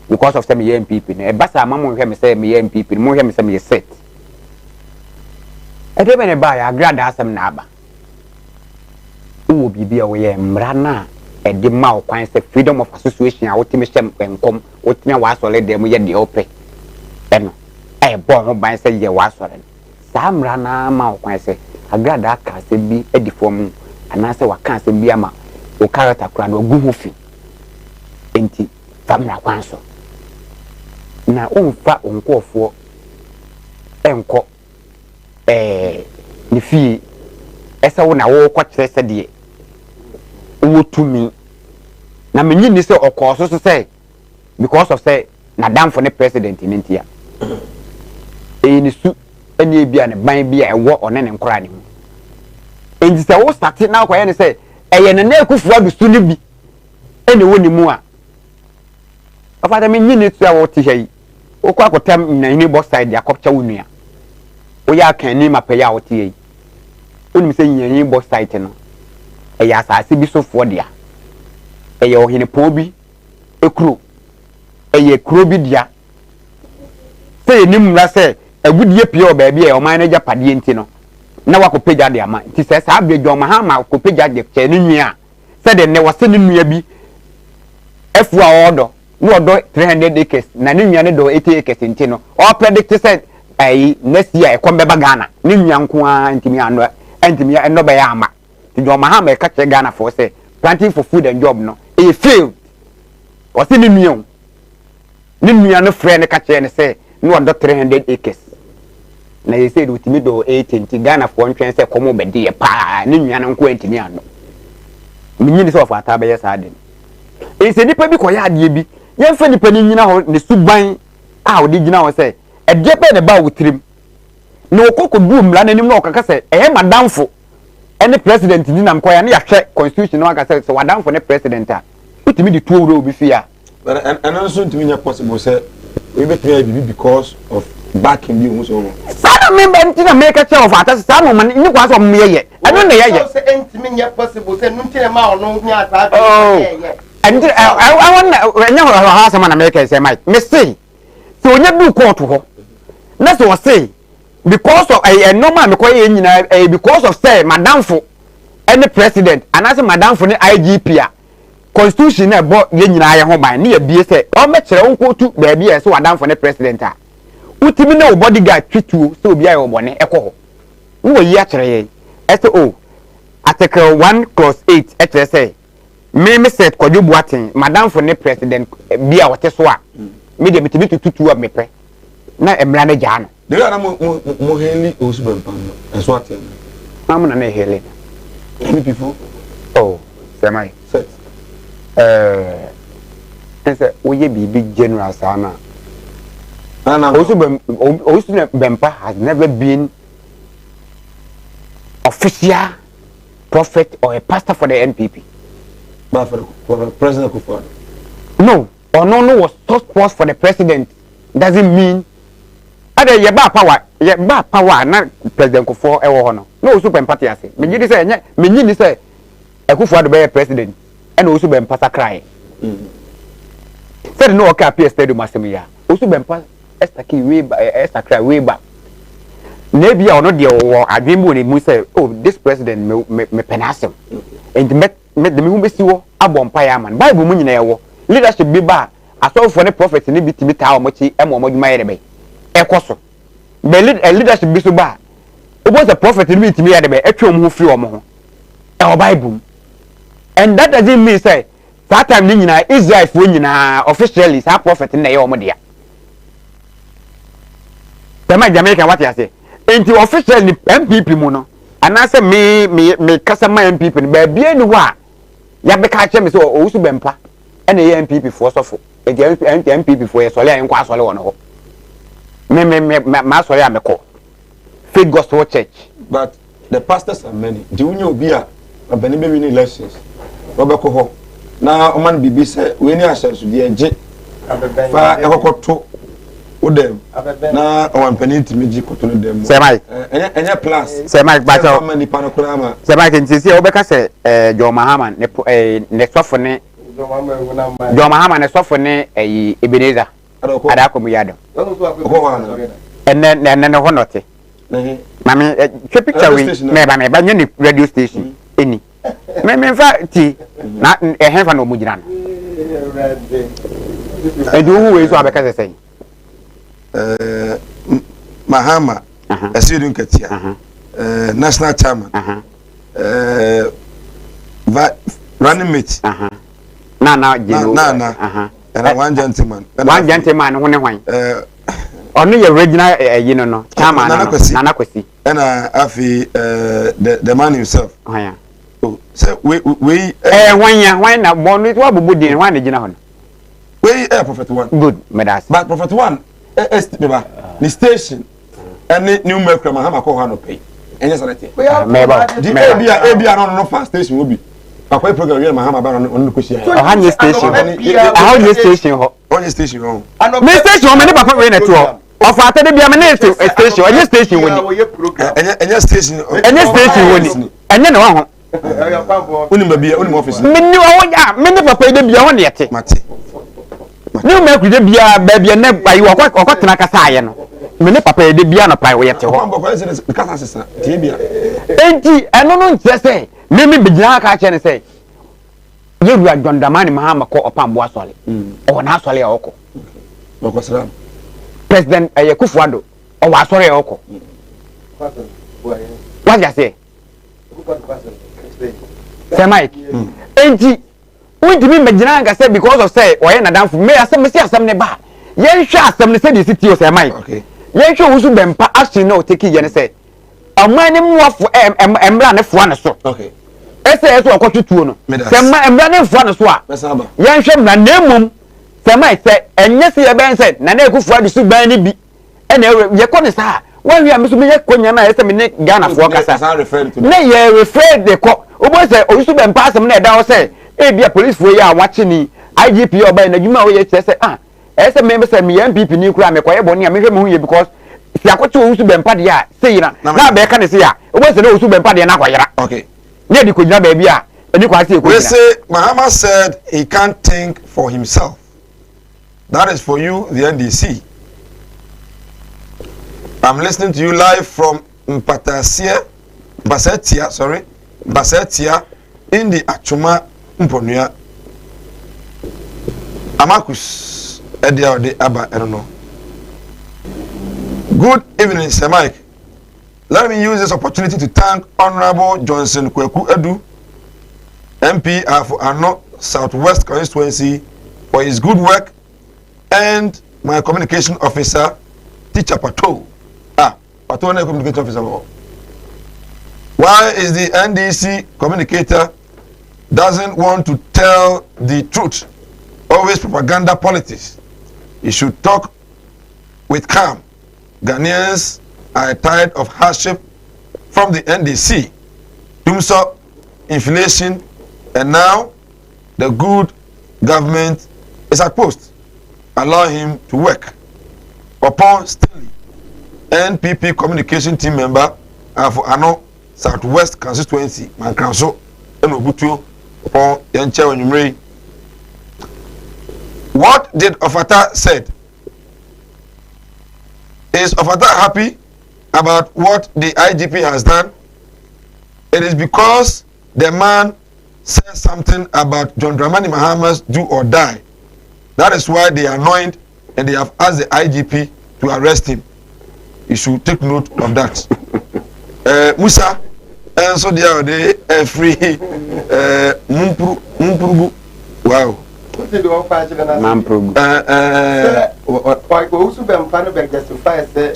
because of some MPP. E basa mamu hwe me say me MPP, mo hwe me say me set. Edebe ne ba ya grada asem na aba. Uwo bibia wo ye mra na ede ma okwan se freedom of association a wotimi hyem enkom wotimi wa asole dem ye de ope. Eno e bo ho ban se ye wa asole. Sa mra na ma okwan se agrada aka se bi edi fom ana se wa kan se bi ama o character kura no gu ho fi. Enti famra kwan so. Na onfa onkofo enko ni fi esa wo na wo kwakyere se de wo tumi na menyi ni se okoso so say because of say na dam for the president ni ntia ni su eni bia ne ban bia ewo one ne nkora ne mu enji se wo start na kwa ye ne say eye ne na ekufu adu su ni bi eni wo ni mu a afata menyi ni tu a wo ti hyi wo kwa kotam na ni box side ya kopcha wo nua wo ya kan ni mape ya wo ti yi onim se nyanyi box side no eya asase bi so fo dia eye ohene po bi ekuro eye kuro bi dia se ni mra se agudie pie o ba bia o man na japade enti no na wakopeja de ama nti se sa abedwo ma ha ma kopeja de che ni nua se de ne wose ni nua bi efu a odo no odo 300 acres na ni nua ne do 80 acres enti no o predict se ai next year e kombeba Ghana ni nua nko a ntimi ano ntimi eno be ya ama ti do ma ha ma e ka che Ghana for say planting for food and job no e failed o se ni nua no frɛ ne ka che ne say no odo 300 acres na ye say do timi do 80 nti Ghana for ntwen say komo be de pa ni nua no nko ntimi ano minyi ni so of ata be yes ade e se nipa bi koya ade bi ye mfa nipa ni nyina ho ne suban a odi gina ho say e de pe ne ba wutrim na okoko du mla nanim na okaka say e madamfo ene president ni nam koya na ya hwe constitution no aka say wadamfo ne president a utimi di tuo wuro obi fia but and also to me possible say we be try be because of back in you so sada me be ntina make a of ata sa no man ni kwa so me ye eno na ye so say ntimi nya possible say nunti ma ono nya ata ye and I want nya ha sama na make say Mike me say so onya du court ho na so say because of a normal me koye nyina because of say madamfo any president and as madamfo ne IGP a constitution na bo ye nyina ye ho ban ne ye bie say o me kire won ko tu ba bia say wadamfo ne president a utimi na wo bodyguard twituo say obi aye obone ekoho wo yi a kire ye SO article 1 clause 8 e kire say me set kwadwo buaten madamfo ne president bia wote so a me de mitimi tututu a mepe na emra na ja no de na mo heli osubem pan no so aten am na heli any people oh semai set ese oye bibi general sana na osubem has never been official prophet or a pastor for the NPP but for president Kufuor no or no was source for the president doesn't mean ade ye ba power na president Kufuor e wo ho no no super empathy ase me gidi say nya me nyi ni say Kufuor do be president e na super empathy cry said no okay appear stadium asem ya super empathy estaki we ba cry we ba na bia ono de wo adwembo ne mu say oh this president me penasem and me de me hu besi wo abompa ya man bible mu nyina ye wo leadership bi ba asofo ne prophet ne bitimi ta o mochi e mo modwuma ye de be ekoso be leadership bi so ba obo the prophet ni bitimi ya de be etwe om ho free om ho e o bible and that doesn't mean say that time ni nyina Israel fo nyina officially sa prophet na ye om dia tema Jamaica what you say enti official ni MPP mu no anase me kasa ma MPP ni ba bia ni ho a ya be ka che me so o su bempa ene ye MPP fo sofo enti MPP fo ye sole an kwa sole wono ho me sorry ameko faith gospel church but the pastors are many do you obi a abani be win elections obeko ho na o man bibi say we ni ashansu de eje fa ekokoto odem na o ampani timiji koto no dem say Mike enya plus say Mike bacho mani panokura ma say Mike ntisi obeka say John Mahama ne sofo ne John Mahama ne sofo ne Ebenezer ada ko mu yado ene ho note mami twe picture we me ba nyani radio station eni me fa ti na ehefa no mu gina no edu hu we so abeka say Mahama asiru nkatia national chairman running mate na and one gentleman ho ne hwan Ono ye original no chairman Nana Kwesi. And afi the man himself. Oh yeah. Oh, so we why na bonu wa bubu din why na gina ho. We Prophet 1. Good, medas. But Prophet 1 the station and new mercury mahama ko ha no pay. Enya sanete. We are ABA no fast station will be. Akwai program here mahama ba no ko share. Ohanye station. Ohanye station ho. Onye station ho. Me station ho me papa we na to. Of atade bia me na station. Onye station woni. Enya station. Enye station woni. Enye na wa ho. Unim ba bia unim office. Me ni wa ya me ni papa de bia ho na yete. Mate. New mercury de bia ba bia na ayi okotena kasa aye no. Me ne papa de bia na pai we yete ho. Kasa sesa. Tie bia. Enti eno no nche se me bigina ka che ne se yeru adondamani mahama ko opambo asole o na asole ya oko Bokosram president Kufuado o wa asole ya oko what you say Mike enti we me bigina ka se because of say o ye na danfo me asem se asem ne ba yen hwa asem ne se di city o say Mike okay yen hwa wusu bempa action no take ye ne se amani muafo embra ne fo ne so okay ese okotutuo no sema embra ne fo ne so a yen hwem na nemum sema ise enye se ye ben se na na Kufuado du su ban ni bi ena ye ko ne sa wa wi am so me ye konya na ese me ne Ghana fo kasa na ye refer de ko obo se osu ben pasem na da o se e bia police fo ye a wache ni IGP oba na dwuma wo ye che se ese me se me MPP ni kura me koye boni a me hwe me hu ye because si akoto osu ben pade a se yira na be ka ne se ya obo se na osu ben pade na kwayira okay ne di ko jina ba bia eni kwa se ko we say Mahama said he can't think for himself. That is for you, the NDC. I'm listening to you live from Basetia in the Achuma Mponua. Amakus Edia de Abba, I don't know. Good evening, Sir Mike. Let me use this opportunity to thank Honorable Johnson Kweku Edu, MP for Ano Southwest Constituency, for his good work, and my communication officer, Teacher Pato. Pato is communication officer. Why is the NDC communicator doesn't want to tell the truth? Always propaganda politics. He should talk with calm. Ghanaians are tired of hardship from the NDC. Doomsday, inflation, and now the good government is at post. Allow him to work. Upon Stanley, NPP communication team member for Ano Southwest Constituency, Mankranso, and Obutu, upon Yanche Onyumre. What did Ofata said? Is Ofata happy about what the IGP has done? It is because the man said something about John Dramani Mahama's do or die. That is why they are annoyed and they have asked the IGP to arrest him. You should take note of that. Musa, and so they are free. Mumpurubu. Wow.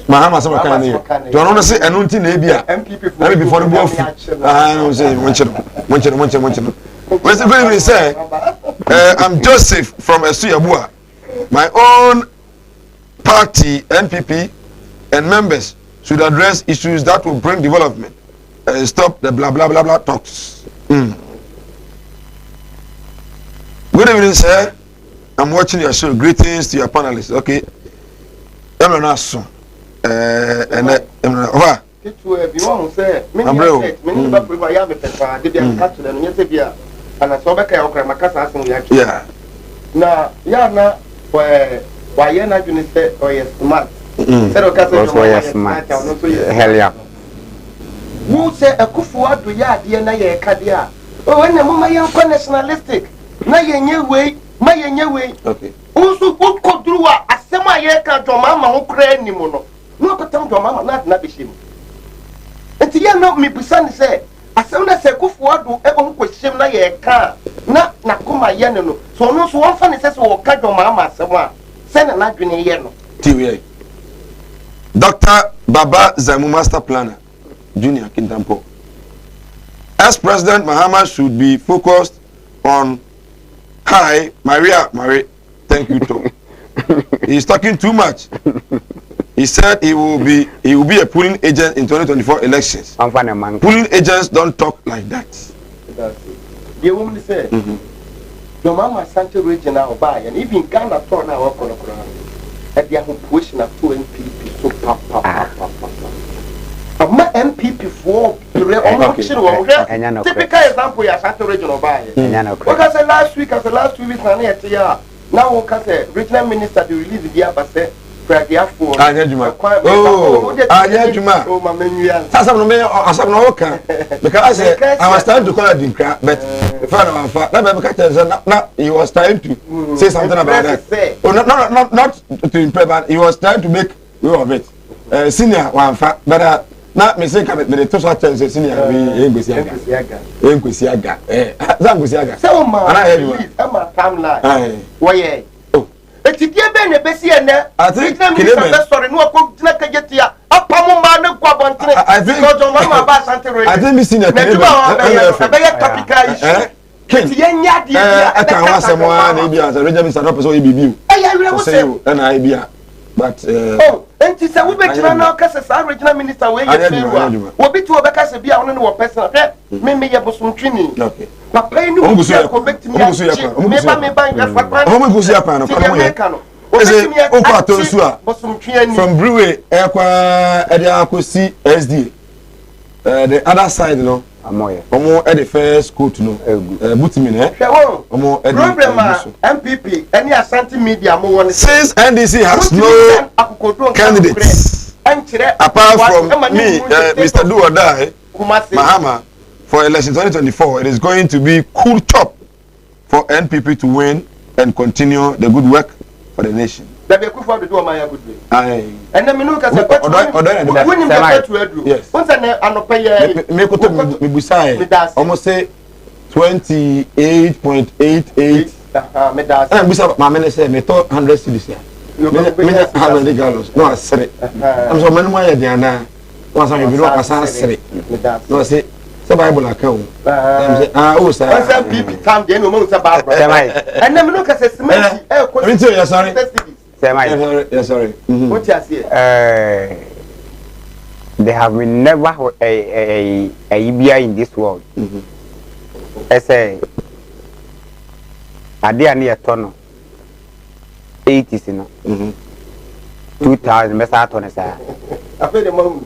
Mahama sama kan ni. Do no say enu nti na bia. MPP before the bof. No say monche. Mr. Philip say I'm Joseph from Esuyabua. My own party NPP and members should address issues that will bring development. Stop the blah blah blah blah talks. Good evening, sir. I'm watching your show. Greetings to your panelists. Okay. Emrenaso. Over. Yeah. Na yana why na juni say oh yes smart. Smart. Hell yeah. Who say Kufuado ya de na ye ka de a. Oh when mama yan nationalistic. Na yenye we, ma yenye we. Okay. Unsu koduru a asema ye ka to mama ho kra ni mu no. No patam to mama na bishim. Enti ya no mi bisani say asem na se Kufuado e bo kwashim na ye ka na kuma ye no. So no so won fa ne se wo ka do mama asem a se na dwene ye no. TV. Dr. Baba Zamu Master Planner, Junior Kintampo. As President, Mahama should be focused on. Hi, Marie, thank you, Tom. He's talking too much. He said he will be a polling agent in 2024 elections. Polling agents don't talk like that. The woman said, "Your mama Santo regional buy, and even Ghana thought now up on a crown. At the position of 2 MPP, so papa. My MPP for typical example, ya Santo regional buy. Because last week, as the last 2 weeks, now we can say regional minister to release the Abase. Oh, Juma. Oh, my menu. Because I was trying to call it Dinkra, but he was trying to say something about that. Oh, not to impress, he was trying to make way of it. Senior one fat, but not me say come the two such as senior Engusiaga. So, man, I'm a timeline. Why? Eti die be ne besi ene regional minister sorry no ko na kageti ya apamu ma ne kwa bontene because mama ba sante road I think missing na be topical issue eti yenya die ata wasemo na bia regional minister no person e bibiu say na I bia but oh enti se wo be kira na kase sa regional minister we ye fewa wo bi to obeka se bia ono ne wo personal me ye bosom twini okay papa ni wo se ko betimi me ba ya fakwa from Brewery SD the other side no omo at the first school no butimi problem MPP any Asante media mo won since NDC has no candidates apart from me Mr. Do or Die Mahama for election 2024 it is going to be cool top for NPP to win and continue the good work for the nation. That be good for the do my good way. Aye. And then me look at the when you get to Edu. Yes. Once an anope me ko to me busai. Almost say 28.88. Me das. And busa ma me say me to 100 cedis ya. Me 100 gallows. No asere. I'm so many more ya na. Once I be no kasa asere. No say Bible account. Oh, sir. Once people come, they know most about it. And then look at the cement. Yes, sorry. Yes, sorry. What you say? They have been never a EBI in this world. I say, I did near ton 80s, you know. 2000 Messaton. I feel the moment.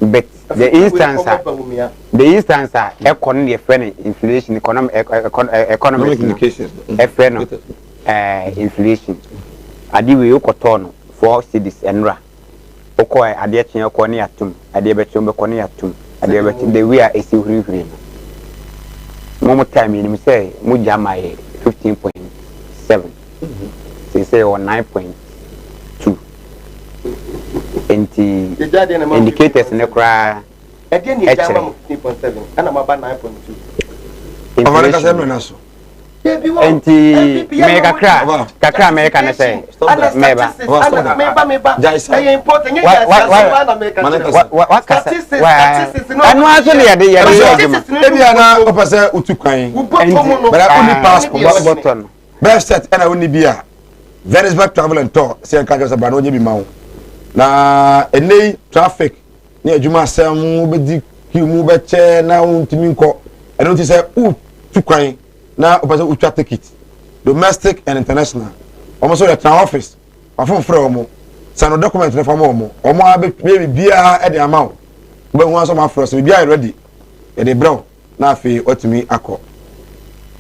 But the instance economy friend inflation economic indications inflation adi we yokoton 4 cities enra oko ade chen ekoni atum ade beche mbe koni atum ade beche the we are esi hurihuri momo time ni say mu jama 15.7 say or 9.2 indicators in the cry. Again, you jam 15.7 and I'm about 9.2. Mega crack, Kakra American say, what na enei traffic ni adwuma asem be di ki mu be che na untimi nko eno ti say u tukwan na opese utwa ticket domestic and international almost the town office afon frɛ omo sano document na fam omo abe bia e de amount be hu aso ma frɛ so bia ready e de brown na afi otumi akɔ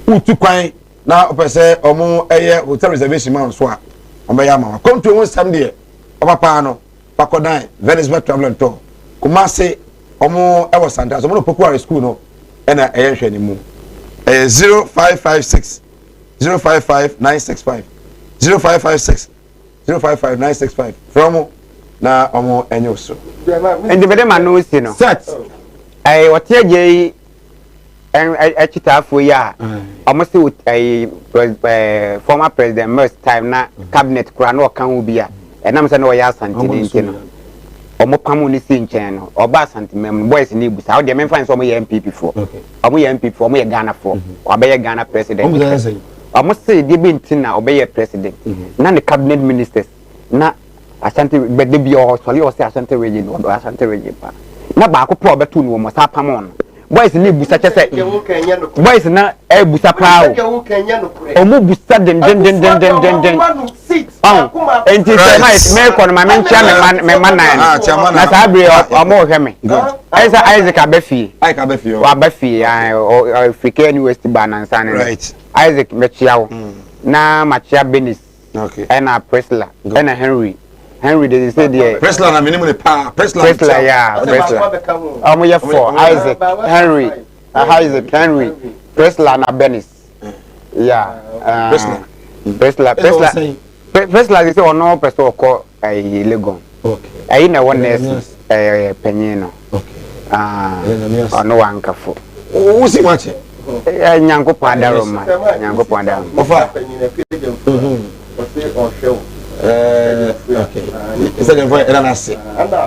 u tukwan na opese omo eye hotel reservation man so a omo ya ma come to one sam there papa no pakodan Venezuela travel tour Kumasi omo ewo Santa so mo Pokuare school no na ehwe ni mu 0556 055965 0556 055965 from na omo enyo so and the bedema no see no set what ye chita for ya almost with a former president most time na cabinet kura no kan wo bia and I'm saying no ya Asante omo pamu ni si nchen no oba santimem boys ni busa o de men fan so omo ye MPP for omo ye MPP for omo ye Ghana for oba Ghana president omo say de bi ntina oba ye president na the cabinet ministers na Asante bede bi o sole o say Asante region no Asante region pa na ba ko pro betu no mo sa pam no boys ni busa che say boys na e busa pa o mo busa den enti say nice me ko no ma me ntia me man na sa abre o mo hwe me Isaac abefie wa abefie o African University banansa ne right Isaac mechiawo na machia Benis okay na Presla na Henry they say there Presla na minimum pa Presla yeah Presla omoye for Isaac Henry Presla na Benis yeah Presla they say ono person oko Legon okay ayi na one nurse penyino okay ono wankafo wo si mache nyango pandaroma ofa okay is that the era na se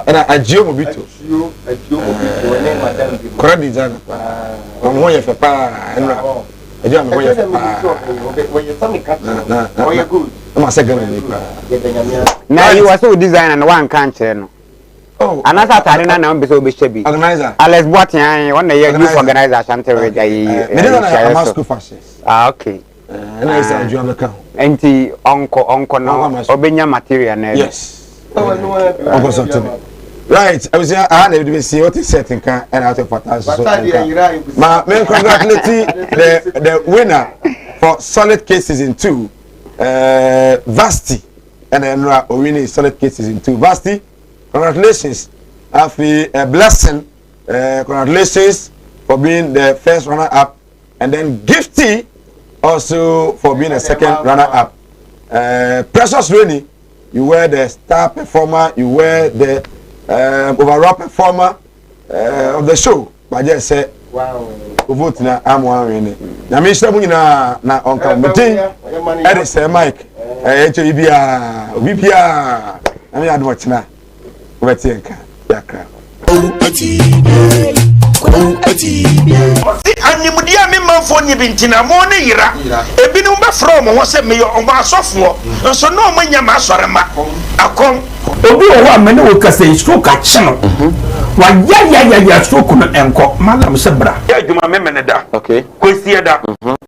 na agio mobito kora design mo ye fe pa enra agio mo ye fe pa o ye good ma se gana ni na you was so design and one can chere no oh anasa tare na na mbeso be shebi organizer Alex Boatian one ye youth organizer Asante Reja me dey na school fashions okay na is agio am ka enti onko no obenya material na yes onko so to right I was here I had to see what is setting can and out of pattern so ma me congratulate the winner for solid case season 2 Vasti and then winning solid case season 2 Vasti congratulations afi a blessing congratulations for being the first runner up and then Gifty also for being a second runner-up. Precious Rainy, you were the star performer, you were the overall performer of the show. But just say, wow, vote na amwa Rainy. Na me shira muna na on committee. Edi say Mike, echo ibia, obibia. Na me adu wachina. Obeti enka. Yakra. Animudia me manfo ni bintina mo ne yira ebinum be from ho se me yo ma asofo nso no mo nya ma asorema akom obi o wa me ne wo kase stroke a cheno wa ya stroke no enko malam se bra adwuma me me ne da okay kosie da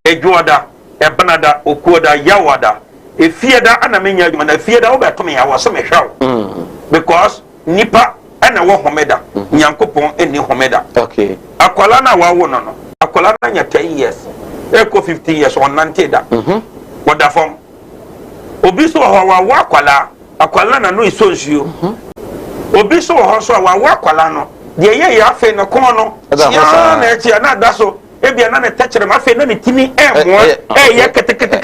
adwuma da ebana da okuo da yawada efie da ana me nya adwuma na efie da wo be to me ya wo se me hwaw because nipa ana wo homeda nyankopon eni homeda okay akwala na wa wo no akwala na nya 10 years eko 15 years on 90 da woda fom obi so ho wa akwala na no iso nsuo obi so ho so wa akwala no de ye ya afi no kon no ya na echi na da so ebia na ne techere ma afi na ne timi emo ye ketekete